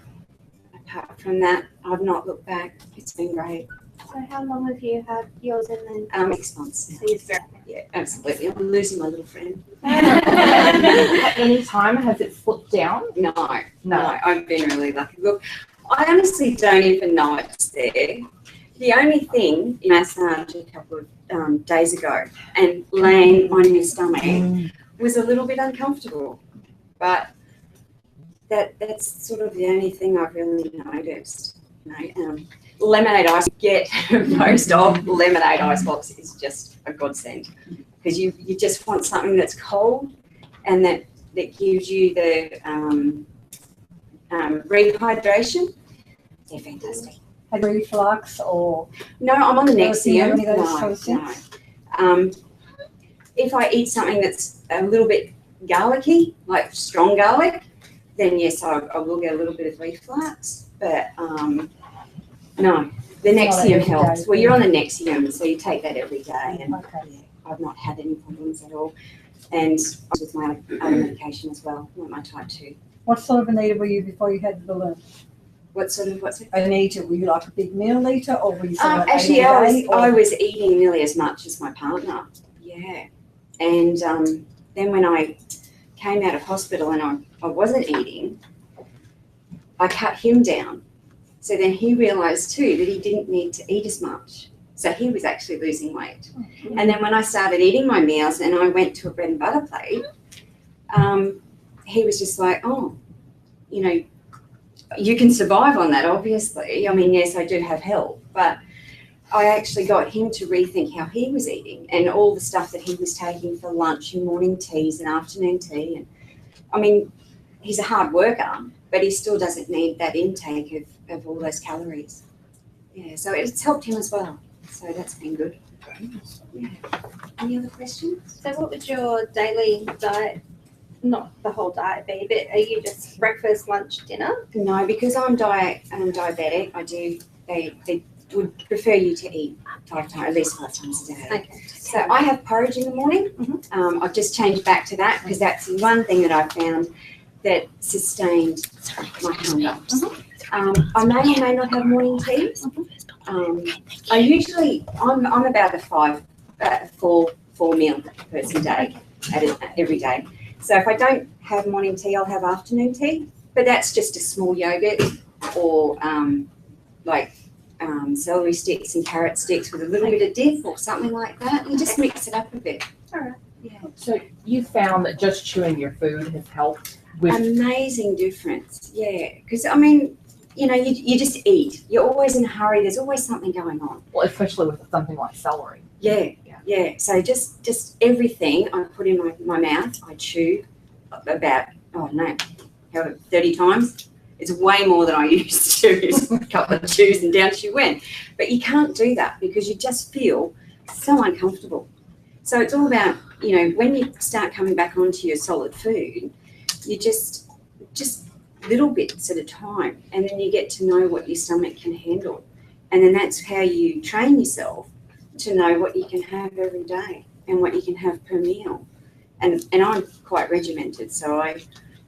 apart from that, I've not looked back. It's been great. So how long have you had yours in then? 6 months. So you've Yeah, absolutely. I'm losing my little friend. At any time, has it slipped down? No, I've been really lucky. Look, I honestly don't even know it's there. The only thing, massage a couple of days ago, and laying on your stomach was a little bit uncomfortable. But that's sort of the only thing I've really noticed. Lemonade ice, get most of lemonade ice box is just a godsend, because you just want something that's cold and that gives you the rehydration. They're fantastic. Had reflux or? No, I'm on the Nexium. Any of those sort of things? No. If I eat something that's a little bit garlicky, like strong garlic, then yes, I will get a little bit of reflux. But no, the Nexium helps. Well, you're on the Nexium, so you take that every day, and I've not had any problems at all. And with my other medication as well, like my type 2. What sort of an eater were you before you had the balloon? What's it? An eater, were you like a big meal eater, or were you actually, I was eating nearly as much as my partner. Yeah. And then when I came out of hospital and I wasn't eating, I cut him down. So then he realised too that he didn't need to eat as much. So he was actually losing weight. And then when I started eating my meals and I went to a bread and butter plate, he was just like, oh, you know, you can survive on that, obviously. I mean, yes, I do have help, but I actually got him to rethink how he was eating and all the stuff that he was taking for lunch and morning teas and afternoon tea. And I mean, he's a hard worker, but he still doesn't need that intake of all those calories. Yeah, so it's helped him as well. So that's been good. Yeah. Any other questions? So what would your daily diet, not the whole diet be, but are you just breakfast, lunch, dinner? No, because I'm diabetic, they would prefer you to eat at least 5 times a day. Okay. So I have porridge in the morning. I've just changed back to that because that's the one thing that I found that sustained my hunger. I may or may not have morning tea. I'm about a 4 meal person day every day. So if I don't have morning tea, I'll have afternoon tea, but that's just a small yogurt or celery sticks and carrot sticks with a little bit of dip or something like that. You just mix it up a bit. All right. Yeah. So you found that just chewing your food has helped with? Amazing difference. Yeah, because I mean, you know, you just eat. You're always in a hurry. There's always something going on. Well, especially with something like celery. Yeah. So just everything I put in my mouth, I chew about 30 times. It's way more than I used to. Just a couple of chews and down she went. But you can't do that because you just feel so uncomfortable. So it's all about, you know, when you start coming back onto your solid food, you just little bits at a time, and then you get to know what your stomach can handle. And then that's how you train yourself to know what you can have every day and what you can have per meal. And I'm quite regimented, so I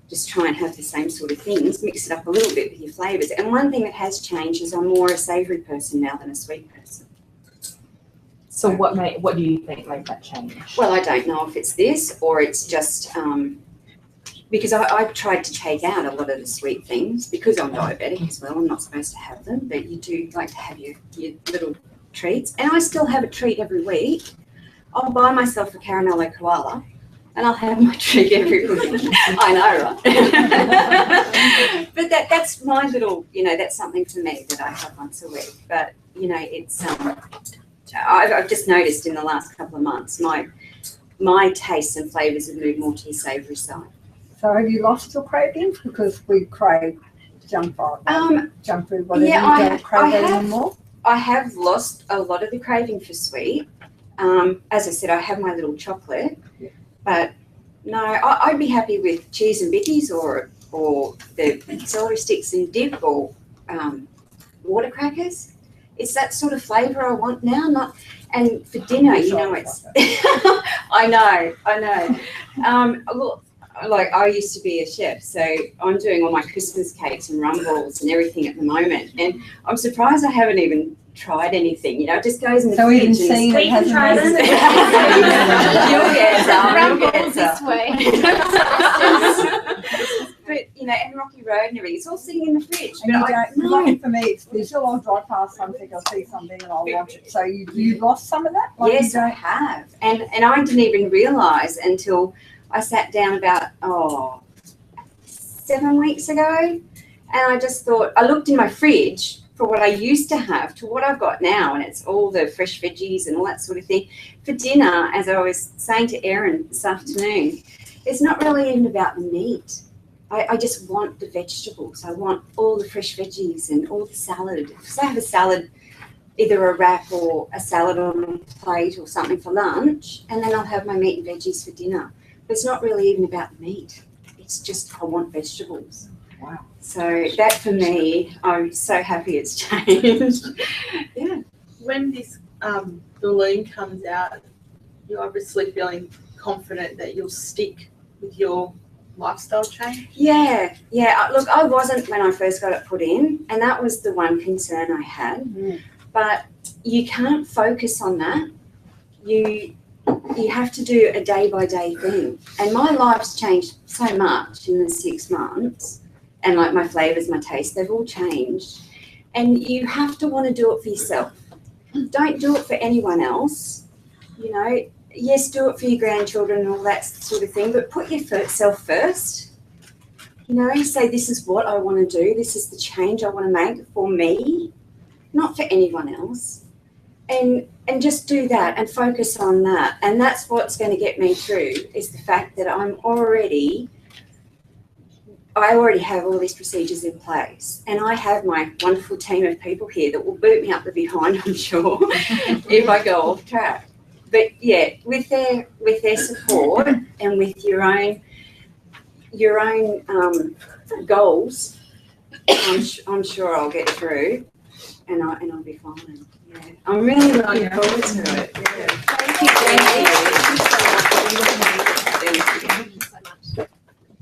just try and have the same sort of things, mix it up a little bit with your flavours. And one thing that has changed is I'm more a savoury person now than a sweet person. So what do you think made that change? Well, I don't know if it's this or it's just because I tried to take out a lot of the sweet things because I'm diabetic as well. I'm not supposed to have them, but you do like to have your little treats. And I still have a treat every week. I'll buy myself a caramello koala and I'll have my treat every week. I know, right? But that's my little, you know, that's something for me that I have once a week. But, you know, it's, I've just noticed in the last couple of months, my tastes and flavours have moved more to the savoury side. So have you lost your cravings? Because we crave junk food, whatever. Yeah, you don't crave that anymore? I have lost a lot of the craving for sweet. As I said, I have my little chocolate, but no, I'd be happy with cheese and bickies or the celery sticks and dip or water crackers. It's that sort of flavour I want now. And for dinner, you know, it's. I know. Look, like I used to be a chef, so I'm doing all my Christmas cakes and rum balls and everything at the moment, and I'm surprised I haven't even tried anything. You know, it just goes in the fridge. We can try them. You'll get some. Rum balls this way. But you know, and Rocky Road and everything, it's all sitting in the fridge. And lucky for me, it's visual. I'll drive past something, I'll see something, and I'll watch it. So you lost some of that? Like yes, I have, and I didn't even realise until I sat down about 7 7 weeks ago, and I just thought, I looked in my fridge for what I used to have to what I've got now, and it's all the fresh veggies and all that sort of thing. For dinner, as I was saying to Erin this afternoon, it's not really even about the meat. I just want the vegetables. I want all the fresh veggies and all the salad. So I have a salad, either a wrap or a salad on a plate or something for lunch, and then I'll have my meat and veggies for dinner. But it's not really even about the meat. It's just I want vegetables. Wow. So that for me, I'm so happy it's changed. Yeah. When this balloon comes out, you're obviously feeling confident that you'll stick with your lifestyle change? Yeah. Look, I wasn't when I first got it put in, and that was the one concern I had. But you can't focus on that. You have to do a day-by-day thing. And my life's changed so much in the 6 months, and like my flavours, my taste, they've all changed. And you have to want to do it for yourself. Don't do it for anyone else. You know, yes, do it for your grandchildren and all that sort of thing, but put yourself first. You know, say this is what I want to do. This is the change I want to make for me, not for anyone else. And just do that and focus on that. And that's what's going to get me through, is the fact that I already have all these procedures in place, and I have my wonderful team of people here that will boot me up the behind, I'm sure, if I go off track. But yeah, with their support and with your own goals, I'm sure I'll get through, and I'll be fine. Yeah, I'm really looking forward to it. Yeah. Thank you so much.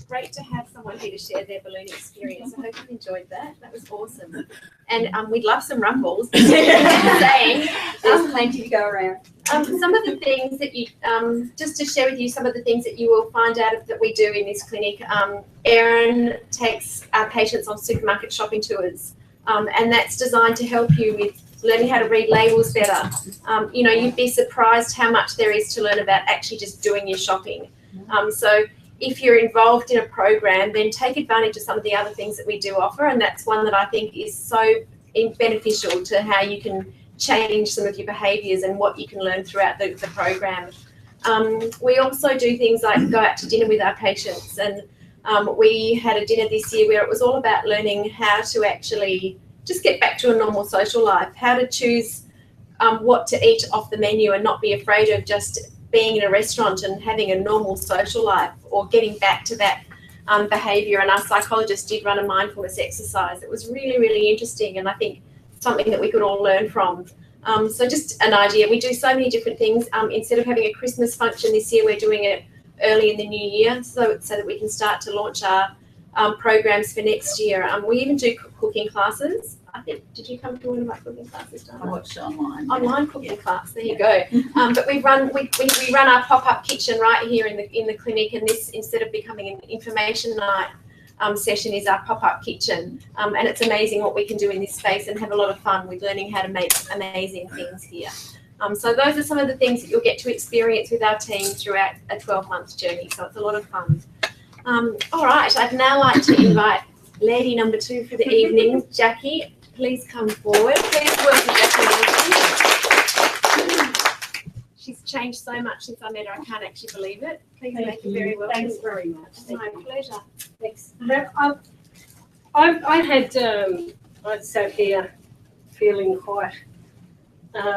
Great to have someone here to share their balloon experience. I hope you enjoyed that. That was awesome. And we'd love some rumbles. Saying There's plenty to go around. some of the things that you, just to share with you some of the things that you will find out that we do in this clinic. Erin takes our patients on supermarket shopping tours, and that's designed to help you with learning how to read labels better. You know, you'd be surprised how much there is to learn about actually just doing your shopping. So if you're involved in a program, then take advantage of some of the other things that we do offer, and that's one that I think is so beneficial to how you can change some of your behaviours and what you can learn throughout the program. We also do things like go out to dinner with our patients, and we had a dinner this year where it was all about learning how to actually just get back to a normal social life, how to choose what to eat off the menu and not be afraid of just being in a restaurant and having a normal social life, or getting back to that behaviour. And our psychologist did run a mindfulness exercise. It was really, really interesting, and I think something that we could all learn from. So just an idea. We do so many different things. Instead of having a Christmas function this year, we're doing it early in the new year, so that we can start to launch our programs for next year. We even do cooking classes. I think, did you come to one of our cooking classes, Dana? I watched it online. Online cooking class. There you go. But we run our pop-up kitchen right here in the clinic, and this, instead of becoming an information night session, is our pop-up kitchen. And it's amazing what we can do in this space and have a lot of fun with learning how to make amazing things here. So those are some of the things that you'll get to experience with our team throughout a 12-month journey. So it's a lot of fun. All right, I'd now like to invite lady number 2 for the evening, Jackie. Please come forward. Please welcome Jackie. She's changed so much since I met her, I can't actually believe it. Please make you very welcome. Thanks very much. It's my pleasure. Thanks. I had, I sat here feeling quite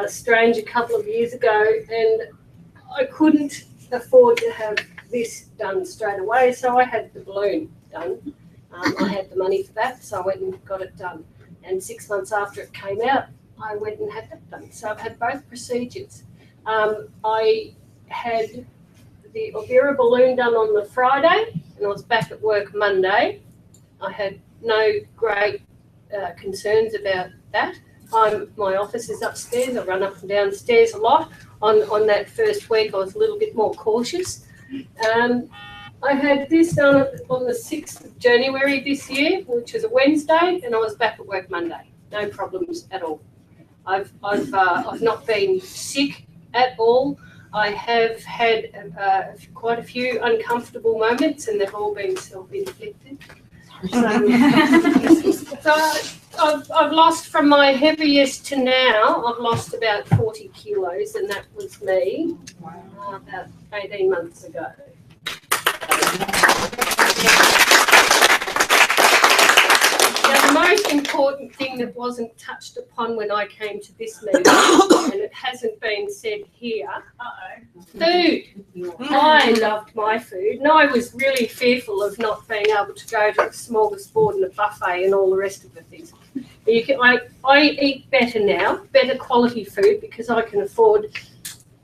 strange a couple of years ago, and I couldn't afford to have this done straight away, so I had the balloon done. I had the money for that, so I went and got it done. And 6 months after it came out, I went and had that done. So I've had both procedures. I had the Wlsa balloon done on the Friday, and I was back at work Monday. I had no great concerns about that. My office is upstairs. I run up and downstairs a lot. On that first week, I was a little bit more cautious. I had this done on the 6th of January this year, which is a Wednesday, and I was back at work Monday. No problems at all. I've not been sick at all. I have had quite a few uncomfortable moments, and they've all been self-inflicted. So I've lost from my heaviest to now, I've lost about 40 kilos, and that was me about 18 months ago. Now, the most important thing that wasn't touched upon when I came to this meeting, and it hasn't been said here, food. I loved my food, and I was really fearful of not being able to go to a smorgasbord and a buffet and all the rest of the things. I eat better now, better quality food, because I can afford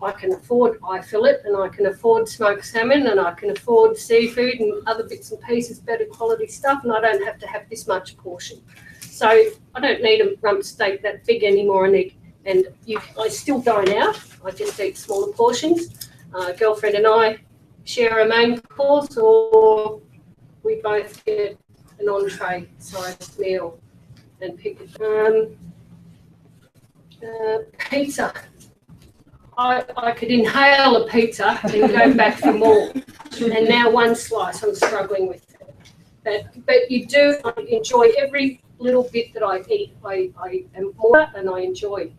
eye fillet, and I can afford smoked salmon, and I can afford seafood and other bits and pieces, better quality stuff, and I don't have to have this much portion. So I don't need a rump steak that big anymore, I still dine out. I just eat smaller portions. Girlfriend and I share a main course, or we both get an entree sized meal and pick it. Pizza. I could inhale a pizza and go back for more. And now one slice I'm struggling with it. But you do enjoy every little bit that I eat. I am more and I enjoy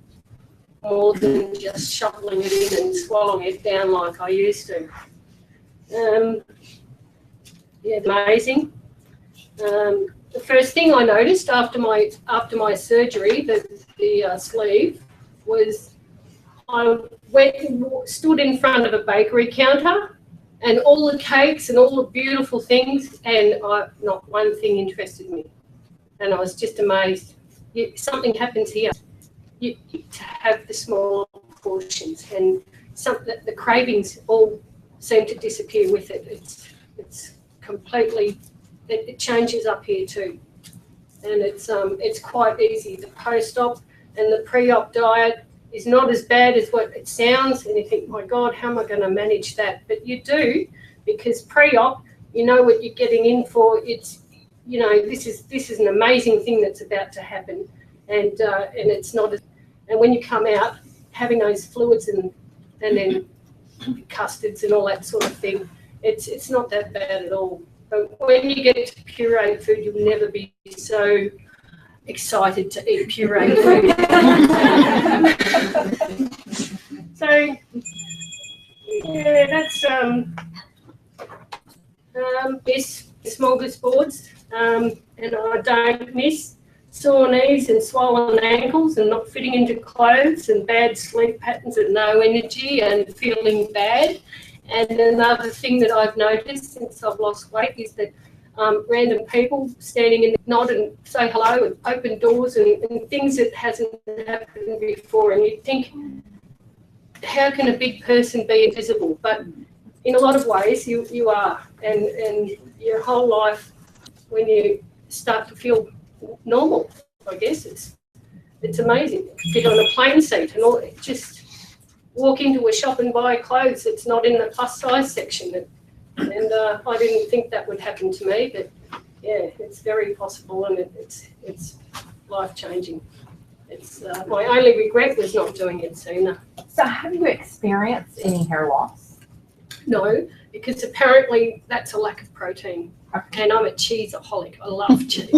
more than just shoveling it in and swallowing it down like I used to. Yeah, amazing. The first thing I noticed after my surgery, the sleeve, was I went and stood in front of a bakery counter, and all the cakes and all the beautiful things, and not one thing interested me. And I was just amazed. Something happens here. You to have the small portions, and the cravings all seem to disappear with it. It's completely, it changes up here too, and it's quite easy. The post-op and the pre-op diet is not as bad as what it sounds, and you think, my God, how am I going to manage that? But you do, because pre-op, you know what you're getting in for. It's, you know, this is an amazing thing that's about to happen, and it's not. And when you come out, having those fluids and then custards and all that sort of thing, it's not that bad at all. But when you get to pureed food, you'll never be so excited to eat pureed food. So yeah, that's this smorgasbords, and I don't miss sore knees and swollen ankles and not fitting into clothes and bad sleep patterns and no energy and feeling bad. And another thing that I've noticed since I've lost weight is that random people standing in the nod and say hello and open doors and things that hasn't happened before. And you think, how can a big person be invisible? But in a lot of ways, you are. And your whole life, when you start to feel normal, I guess it's amazing. Get on a plane seat and all, just walk into a shop and buy clothes that's not in the plus size section. And I didn't think that would happen to me, but yeah, it's very possible, and it's life changing. It's my only regret was not doing it sooner. So have you experienced any hair loss? No, because apparently that's a lack of protein. Okay. And I'm a cheeseaholic. I love cheese.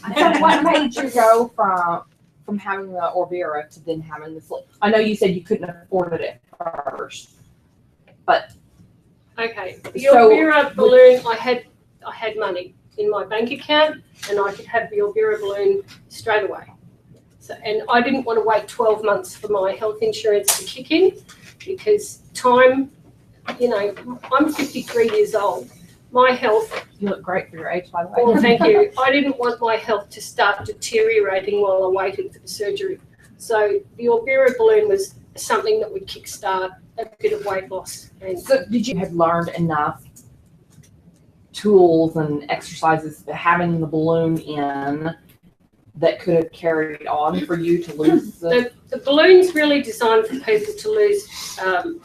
So what made you go from having the Wlsa to then having the sleeve? I know you said you couldn't afford it at first, but okay. The Wlsa balloon, I had money in my bank account, and I could have the Wlsa balloon straight away. So, and I didn't want to wait 12 months for my health insurance to kick in, because time, you know, I'm 53 years old. My health. You look great for your age, by the way. Well, thank you. I didn't want my health to start deteriorating while I waited for the surgery. So the Wlsa balloon was something that would kickstart a bit of weight loss. And so did you have learned enough tools and exercises having the balloon in that could have carried on for you to lose the balloon's really designed for people to lose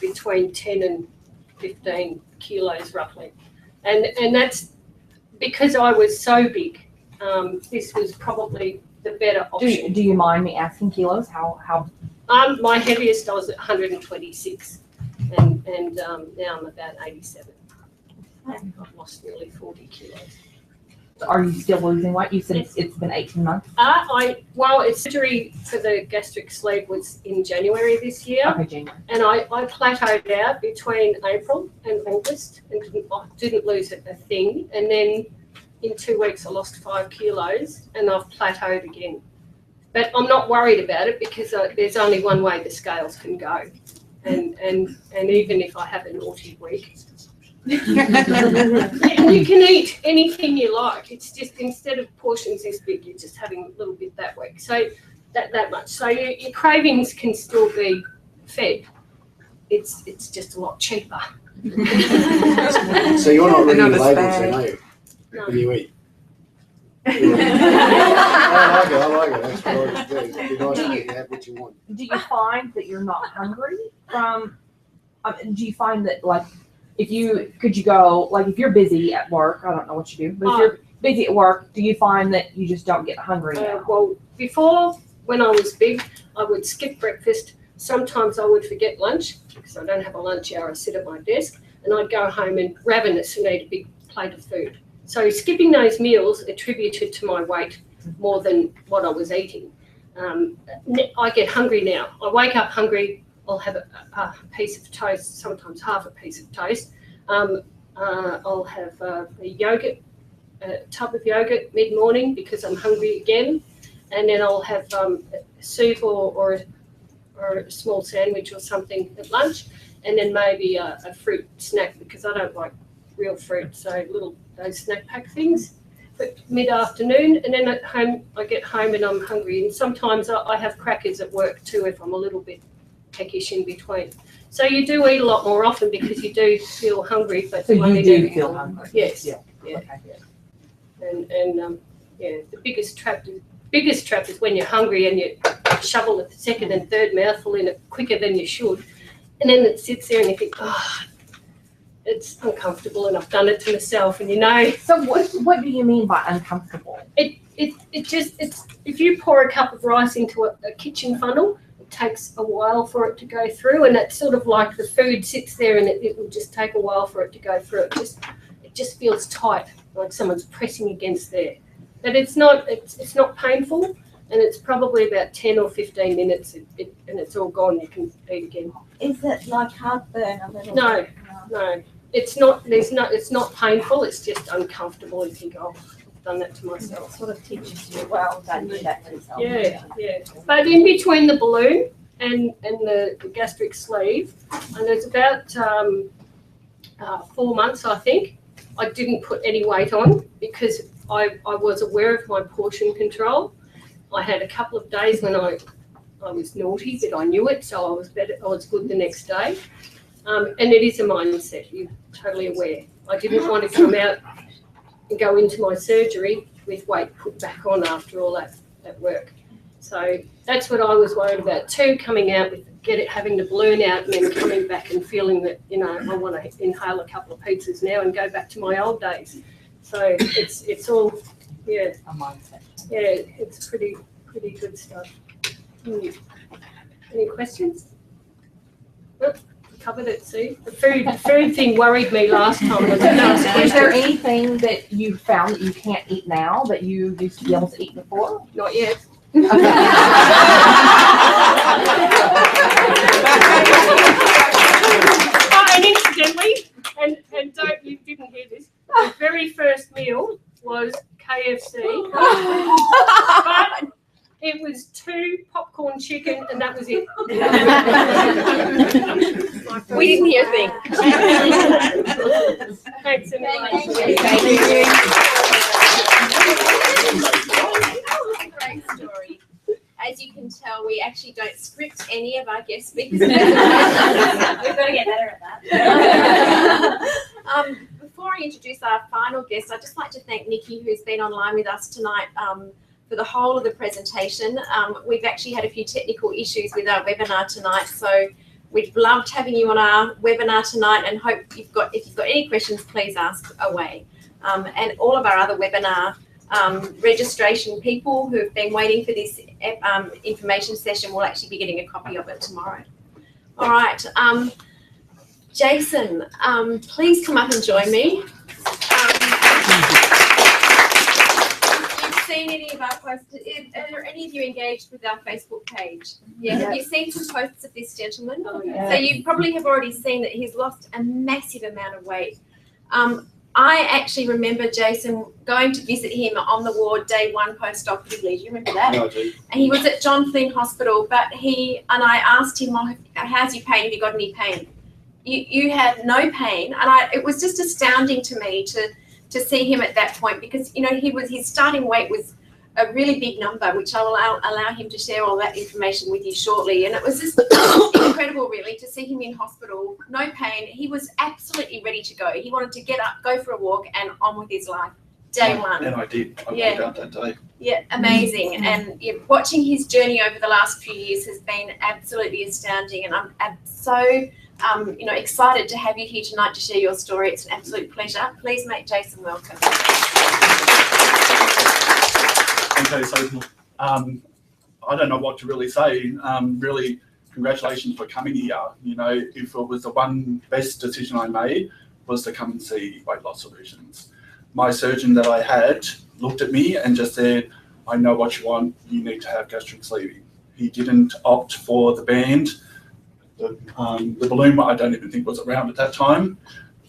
between 10 and 15 kilos roughly. And that's because I was so big. This was probably the better option. Do you mind me asking kilos? How? My heaviest I was at 126. and now I'm about 87. I've lost nearly 40 kilos. Are you still losing weight? You said it's been 18 months. Its surgery for the gastric sleeve was in January this year. Okay, January. And I plateaued out between April and August and didn't lose a thing. And then in 2 weeks I lost 5 kilos and I've plateaued again. But I'm not worried about it because there's only one way the scales can go. And even if I have a naughty week, and you can eat anything you like. It's just instead of portions this big, you're just having a little bit that week. So that much. So your cravings can still be fed. It's just a lot cheaper. So you're not reading labels then, are you? No. When you eat? I like it. That's what I would do. It'd be nice to have what you want. Do you find that you're not hungry from? Do you find that like if you're busy at work? I don't know what you do, but if you're busy at work, do you find that you just don't get hungry now? Well, before when I was big, I would skip breakfast. Sometimes I would forget lunch because I don't have a lunch hour. I sit at my desk and I'd go home and ravenous and eat a big plate of food. So skipping those meals attributed to my weight more than what I was eating. I get hungry now. I wake up hungry. I'll have a piece of toast, sometimes half a piece of toast. I'll have a tub of yogurt mid-morning because I'm hungry again. And then I'll have soup or a small sandwich or something at lunch. And then maybe a fruit snack because I don't like real fruit, so those snack pack things. But mid-afternoon, and then at home, I get home and I'm hungry. And sometimes I have crackers at work too if I'm a little bit peckish in between. So you do eat a lot more often because you do feel hungry. But so you do feel hungry? Yes. Yeah. Okay. And the biggest trap is when you're hungry and you shovel the second and third mouthful in it quicker than you should, and then it sits there and you think, it's uncomfortable, and I've done it to myself, and you know. So what do you mean by uncomfortable? It's if you pour a cup of rice into a kitchen funnel, it takes a while for it to go through, and it's sort of like the food sits there and it will just take a while for it to go through. It just feels tight, like someone's pressing against there. But it's not painful, and it's probably about 10 or 15 minutes and it's all gone. You can eat again. Is it like heartburn a little? No. It's not. It's not painful. It's just uncomfortable. You think, I've done that to myself. It sort of teaches you, well, don't do that to yourself. Yeah. But in between the balloon and the gastric sleeve, and there's about 4 months, I think, I didn't put any weight on because I was aware of my portion control. I had a couple of days when I was naughty, but I knew it, so I was better. I was good the next day. And it is a mindset, you're totally aware. I didn't want to come out and go into my surgery with weight put back on after all that work. So that's what I was worried about too, coming out with having the balloon out and then coming back and feeling that, I want to inhale a couple of pizzas now and go back to my old days. So it's all, a mindset. Yeah, it's pretty good stuff. Any questions? Covered it, see? The food thing worried me last time. Is there anything that you found that you can't eat now that you used to be able to eat before? Not yet. And incidentally, you didn't hear this, the very first meal was KFC. But it was 2 popcorn chicken, and that was it. We didn't hear a thing. Thanks, everyone. Great story. As you can tell, we actually don't script any of our guest speakers. We've got to get better at that. Before I introduce our final guest, I'd just like to thank Nikki, who's been online with us tonight, for the whole of the presentation. We've actually had a few technical issues with our webinar tonight, so we've loved having you on our webinar tonight, and hope if you've got any questions, please ask away. And all of our other webinar registration people who have been waiting for this information session will actually be getting a copy of it tomorrow. All right. Jason, please come up and join me. If you've seen any of our posts, are there any of you engaged with our Facebook page? Yeah. Have you seen some posts of this gentleman? Oh, yeah. So you probably have already seen that he's lost a massive amount of weight. I actually remember Jason going to visit him on the ward day one post-operatively. Do you remember that? No, I do. And he was at John Flynn Hospital, but I asked him, well, how's your pain? Have you got any pain? You had no pain, and it was just astounding to me to see him at that point, because his starting weight was a really big number, which I'll allow him to share all that information with you shortly. And it was just incredible, really, to see him in hospital, no pain. He was absolutely ready to go. He wanted to get up, go for a walk, and on with his life. Day one. And I did. I Yeah. walked out that day. Yeah, amazing. And watching his journey over the last few years has been absolutely astounding. And I'm so excited to have you here tonight to share your story. It's an absolute pleasure. Please make Jason welcome. Okay, so I don't know what to really say. Really, congratulations for coming here. If it was the one best decision I made was to come and see Weight Loss Solutions. My surgeon that I had looked at me and just said, I know what you want, you need to have gastric sleeving. He didn't opt for the band. The balloon, I don't even think was around at that time.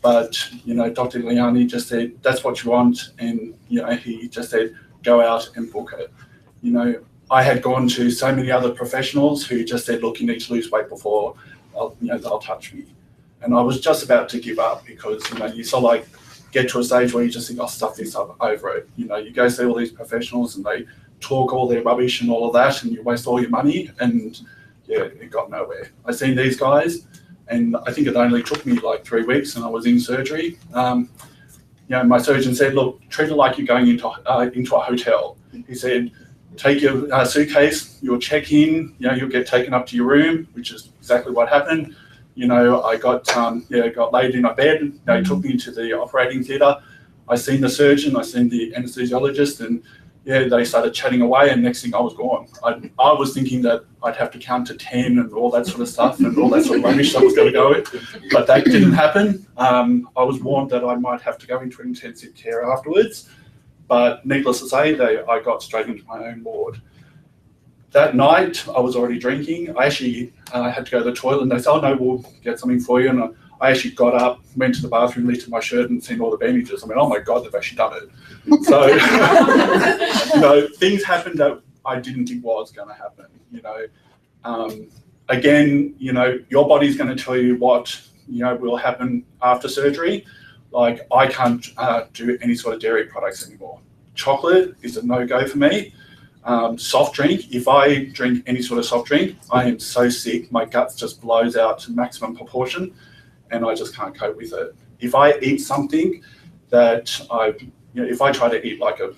But, Dr. Liani just said, that's what you want. And, he just said, go out and book it. I had gone to so many other professionals who just said, look, you need to lose weight before they'll touch me. And I was just about to give up because, you sort of like get to a stage where you just think, I'll stuff this up over it. You go see all these professionals and they talk all their rubbish and all of that, and you waste all your money, and yeah, it got nowhere. I seen these guys, and I think it only took me like 3 weeks, and I was in surgery. My surgeon said, look, treat it like you're going into a hotel. He said, take your suitcase, you'll check in, you'll get taken up to your room, which is exactly what happened. I got laid in my bed. They took me to the operating theatre. I seen the surgeon, I seen the anaesthesiologist, and they started chatting away, and next thing I was gone. I was thinking that I'd have to count to 10 and all that sort of stuff and all that sort of rubbish that was going to go with, but that didn't happen. I was warned that I might have to go into intensive care afterwards, but needless to say, I got straight into my own ward. That night, I was already drinking. I actually had to go to the toilet, and they said, oh no, we'll get something for you. And I actually got up, went to the bathroom, lifted my shirt and seen all the bandages. I mean, oh my God, they've actually done it. So, things happened that I didn't think was going to happen. Again, your body's going to tell you what, will happen after surgery. Like, I can't do any sort of dairy products anymore. Chocolate is a no-go for me. Soft drink, if I drink any sort of soft drink, I am so sick, my gut just blows out to maximum proportion, and I just can't cope with it. If I eat something that if I try to eat like a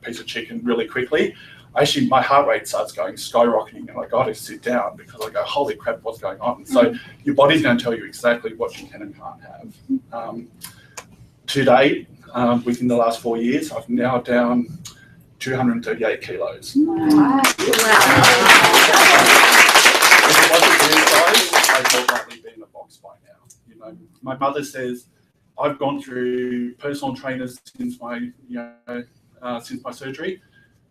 piece of chicken really quickly, actually my heart rate starts going skyrocketing, and I got to sit down because I go, holy crap, what's going on? So your body's going to tell you exactly what you can and can't have. To date, within the last 4 years, I've now down 238 kilos. Wow. If it wasn't for these guys, I'd more likely be in a box by now. My mother says I've gone through personal trainers since my surgery,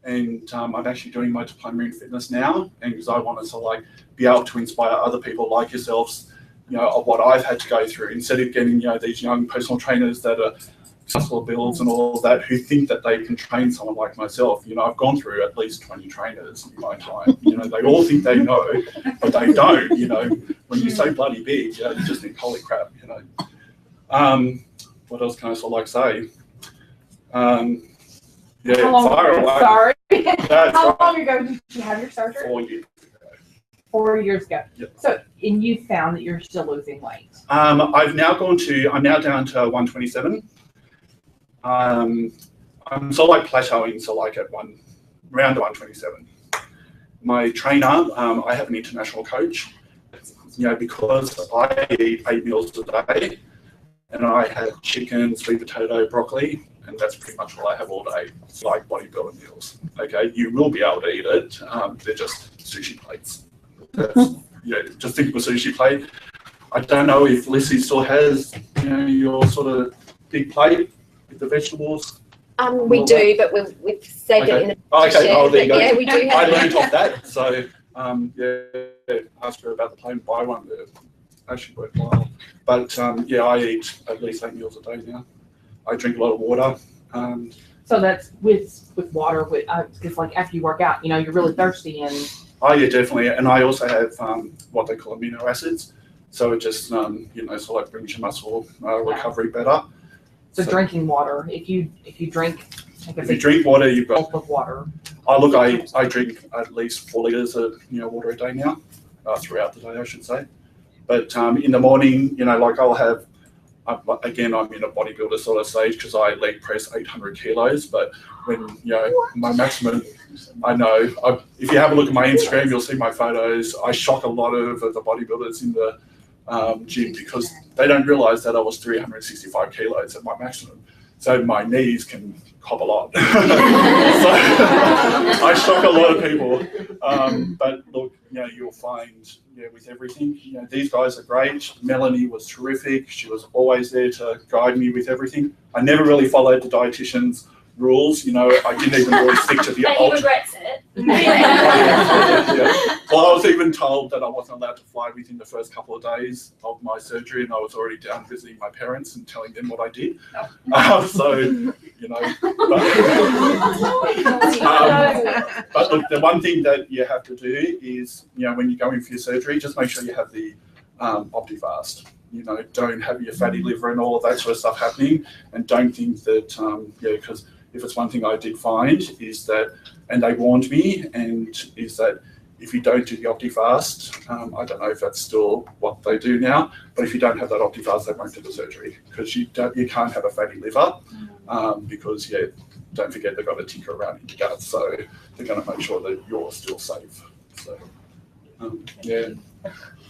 and I'm actually doing my diploma in fitness now, and because I want to sort of like be able to inspire other people like yourselves, of what I've had to go through, instead of getting these young personal trainers that are muscle builds and all of that who think that they can train someone like myself. I've gone through at least 20 trainers in my time. They all think they know, but they don't. When you're so bloody big, you just think, holy crap. What else can I sort of like say? Fire away. Sorry. That's How right. long ago did you have your surgery? 4 years. 4 years ago. Yep. So, and you found that you're still losing weight. I'm now down to 127. I'm sort of like plateauing, so like at around 127. My trainer, I have an international coach, because I eat 8 meals a day, and I have chicken, sweet potato, broccoli, and that's pretty much all I have all day. It's like bodybuilder meals. Okay, you will be able to eat it. They're just sushi plates. Just think of a sushi plate. I don't know if Lissy still has, your sort of big plate with the vegetables. We do, but we've saved it in the Okay, oh, there you go. Yeah, we do I have. learned off that, so ask her about the plate and buy one. They're actually worthwhile. But yeah, I eat at least 8 meals a day now. I drink a lot of water. So that's with water, with it's like after you work out, you're really thirsty and. Oh yeah, definitely. And I also have what they call amino acids. So it just sort of like brings your muscle recovery better. So drinking water, if you drink. If you drink water, you've got. Of water. Oh look, I drink at least 4 liters of water a day now, throughout the day, I should say. But in the morning, like I'll have. Again, I'm in a bodybuilder sort of stage because I leg press 800 kilos. But when my maximum, I know. If you have a look at my Instagram, you'll see my photos. I shock a lot of the bodybuilders in the gym because they don't realize that I was 365 kilos at my maximum. So my knees can cop a lot. So I shock a lot of people. But look, you'll find, with everything, these guys are great. Melanie was terrific. She was always there to guide me with everything. I never really followed the dietitian's rules. I didn't even really stick to the But he regrets it. Well, I was even told that I wasn't allowed to fly within the first couple of days of my surgery, and I was already down visiting my parents and telling them what I did. But look, the one thing that you have to do is, when you're going for your surgery, just make sure you have the Optifast. Don't have your fatty liver and all of that sort of stuff happening, and don't think that, because if it's one thing I did find is that, and they warned me, is that if you don't do the Optifast, I don't know if that's still what they do now, but if you don't have that Optifast, they won't do the surgery because you can't have a fatty liver because don't forget they've got to tinker around in your gut, so they're going to make sure that you're still safe. So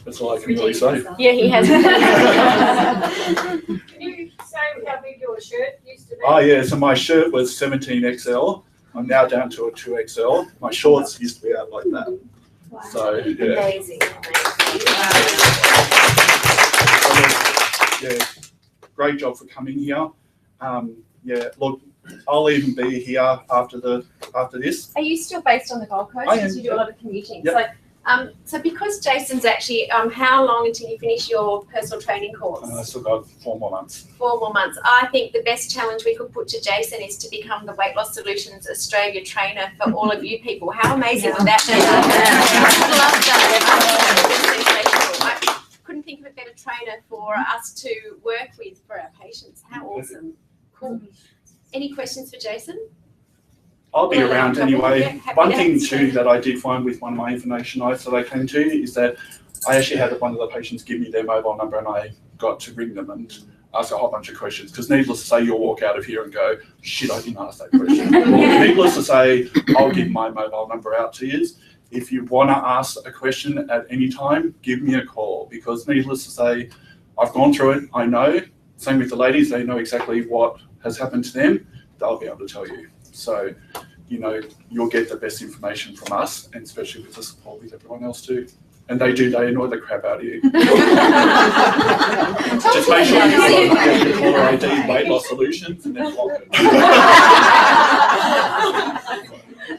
that's all I can really say. Yeah, he has. Can you say how big your shirt used to be? Oh yeah, so my shirt was 17XL. I'm now down to a 2XL. My shorts used to be out like that. Wow. So yeah. Amazing. Yeah, great job for coming here. Look, I'll even be here after this. Are you still based on the Gold Coast? I am, Because you do a lot of commuting. Yep. So because Jason's actually, how long until you finish your personal training course? I still got 4 more months. 4 more months. I think the best challenge we could put to Jason is to become the Weight Loss Solutions Australia trainer for all of you people. How amazing would that be? I couldn't think of a better trainer for us to work with for our patients. How awesome. Cool. Any questions for Jason? I'll be around anyway. Yeah, happy One to thing answer. too that I did find with one of my information nights that I came to is that I actually had one of the patients give me their mobile number and I got to ring them and ask a whole bunch of questions because needless to say you'll walk out of here and go, shit, I didn't ask that question. Needless to say, I'll give my mobile number out to you. If you want to ask a question at any time, give me a call because needless to say, I've gone through it, I know. Same with the ladies, they know exactly what has happened to them. They'll be able to tell you. So, you'll get the best information from us, and especially with the support with everyone else too. And they annoy the crap out of you. Just make sure you get your caller ID, Weight Loss Solutions, and then block it.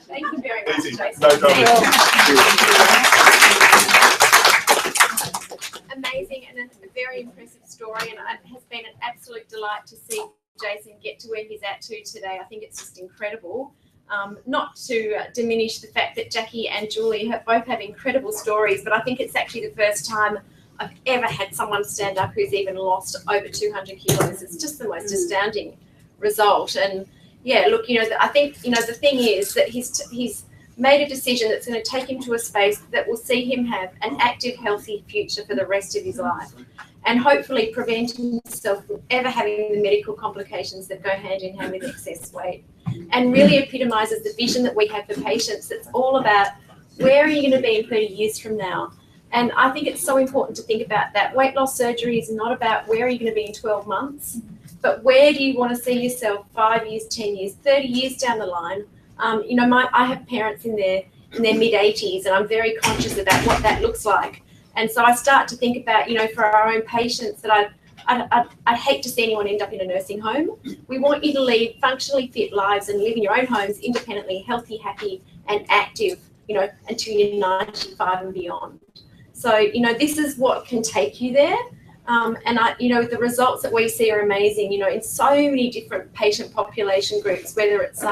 Thank you very much, Easy, Jason. no problem. Amazing and a very impressive story, and it has been an absolute delight to see Jason get to where he's at today. I think it's just incredible. Not to diminish the fact that Jackie and Julie both have incredible stories, but I think it's actually the first time I've ever had someone stand up who's even lost over 200 kilos. It's just the most astounding result. And yeah, look, I think, the thing is that he's made a decision that's going to take him to a space that will see him have an active, healthy future for the rest of his life, and hopefully prevent himself from ever having the medical complications that go hand in hand with excess weight, and really epitomises the vision that we have for patients. It's all about where are you going to be in 30 years from now? And I think it's so important to think about that. Weight loss surgery is not about where are you going to be in 12 months, but where do you want to see yourself 5 years, 10 years, 30 years down the line? I have parents in their mid-80s, and I'm very conscious about what that looks like. And so I start to think about, for our own patients that I'd hate to see anyone end up in a nursing home. We want you to lead functionally fit lives and live in your own homes independently, healthy, happy, and active, until you're 95 and beyond. So, this is what can take you there. And the results that we see are amazing, in so many different patient population groups, whether it's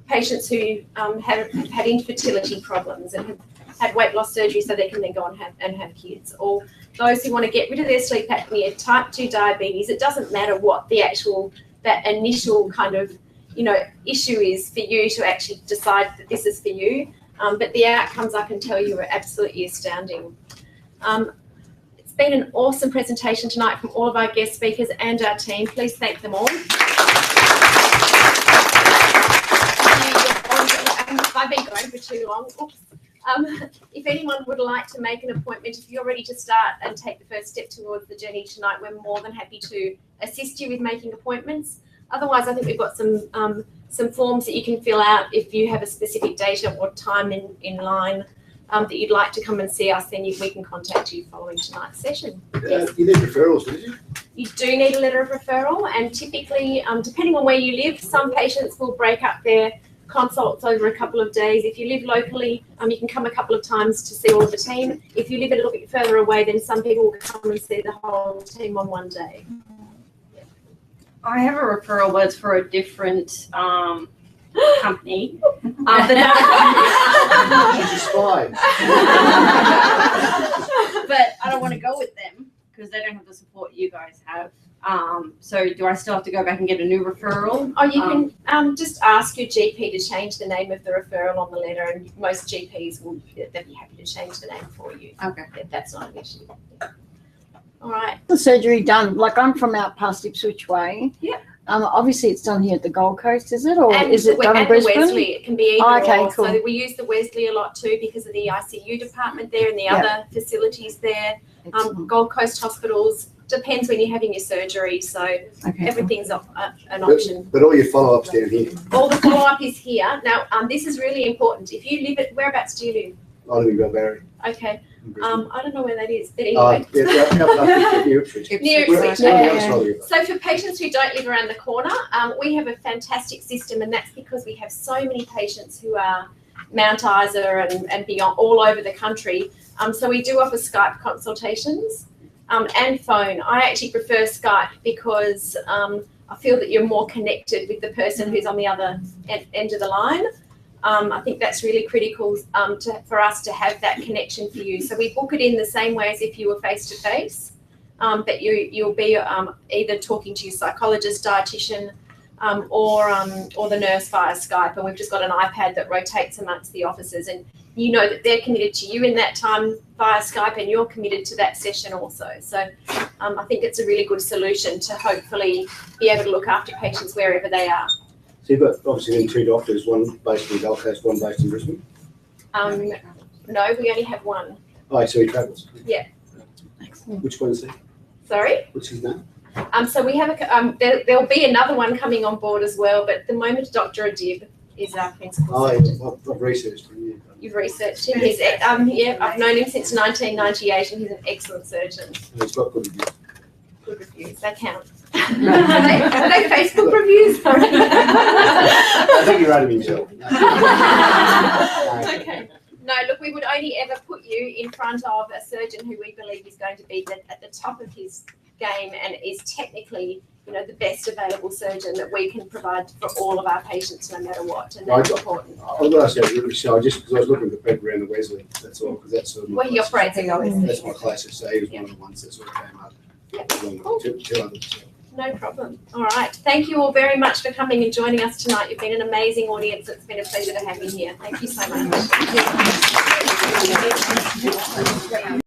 patients who have had infertility problems and have had weight loss surgery so they can then go on and have kids, or those who want to get rid of their sleep apnea, type 2 diabetes. It doesn't matter what that initial kind of, issue is for you to actually decide that this is for you. But the outcomes, I can tell you, are absolutely astounding. It's been an awesome presentation tonight from all of our guest speakers and our team. Please thank them all. I've been going for too long. Oops. If anyone would like to make an appointment, if you're ready to start and take the first step towards the journey tonight, we're more than happy to assist you with making appointments. Otherwise, I think we've got some forms that you can fill out if you have a specific date or time in line that you'd like to come and see us, then we can contact you following tonight's session. You need referrals, don't you? You do need a letter of referral, and typically, depending on where you live, some patients will break up their consults over a couple of days. If you live locally, you can come a couple of times to see all of the team. If you live a little bit further away, then some people will come and see the whole team on one day. I have a referral words for a different company. She's a spy. But I don't want to go with them because they don't have the support you guys have. So do I still have to go back and get a new referral? Oh, you can just ask your GP to change the name of the referral on the letter, and most GPs they'll be happy to change the name for you. Okay. That's not an issue. All right. The surgery done, like I'm from out past Ipswich Way. Yeah. Obviously it's done here at the Gold Coast, is it? Or and is it done in Brisbane? Wesley, it can be either okay, or. cool. So we use the Wesley a lot too because of the ICU department there and the other facilities there. Gold Coast hospitals, depends when you're having your surgery. So everything's an option. But all your follow-ups down here. All the follow-up is here. Now, this is really important. If you live at, whereabouts do you live? I live in Belbarry. Okay. I don't know where that is, but anyway. Near Ipswich. Near Ipswich. Yeah. So for patients who don't live around the corner, we have a fantastic system, and that's because we have so many patients who are Mount Isa and beyond, all over the country. So we do offer Skype consultations and phone. I actually prefer Skype because I feel that you're more connected with the person who's on the other end of the line. I think that's really critical for us to have that connection for you. So we book it in the same way as if you were face-to-face, but you'll be either talking to your psychologist, dietitian, or the nurse via Skype. And we've just got an iPad that rotates amongst the offices, and you know that they're committed to you in that time via Skype, and you're committed to that session also. So I think it's a really good solution to hopefully be able to look after patients wherever they are. So you've got obviously then 2 doctors, one based in Gold Coast, one based in Brisbane? No, we only have one. Oh, so he travels? Yeah. Which one is he? Sorry? What's his name? So we have there'll be another one coming on board as well, but at the moment Dr. Adib is our principal surgeon. I've researched him. Yeah. You've researched him. He's I've known him since 1998, and he's an excellent surgeon. And he's got good reviews. Good reviews, they count. Are they Facebook reviews? I think he wrote him himself. Okay. No, look, we would only ever put you in front of a surgeon who we believe is going to be at the top of his game and is technically, the best available surgeon that we can provide for all of our patients, no matter what, and that's important. I've got to say, Michelle, just because I was looking for people around the Wesley, that's all, because that's sort of he operates in Wesley. That's my closest, so he was one of the ones that sort of came up. Cool. Two others. No problem. All right. Thank you all very much for coming and joining us tonight. You've been an amazing audience. It's been a pleasure to have you here. Thank you so much.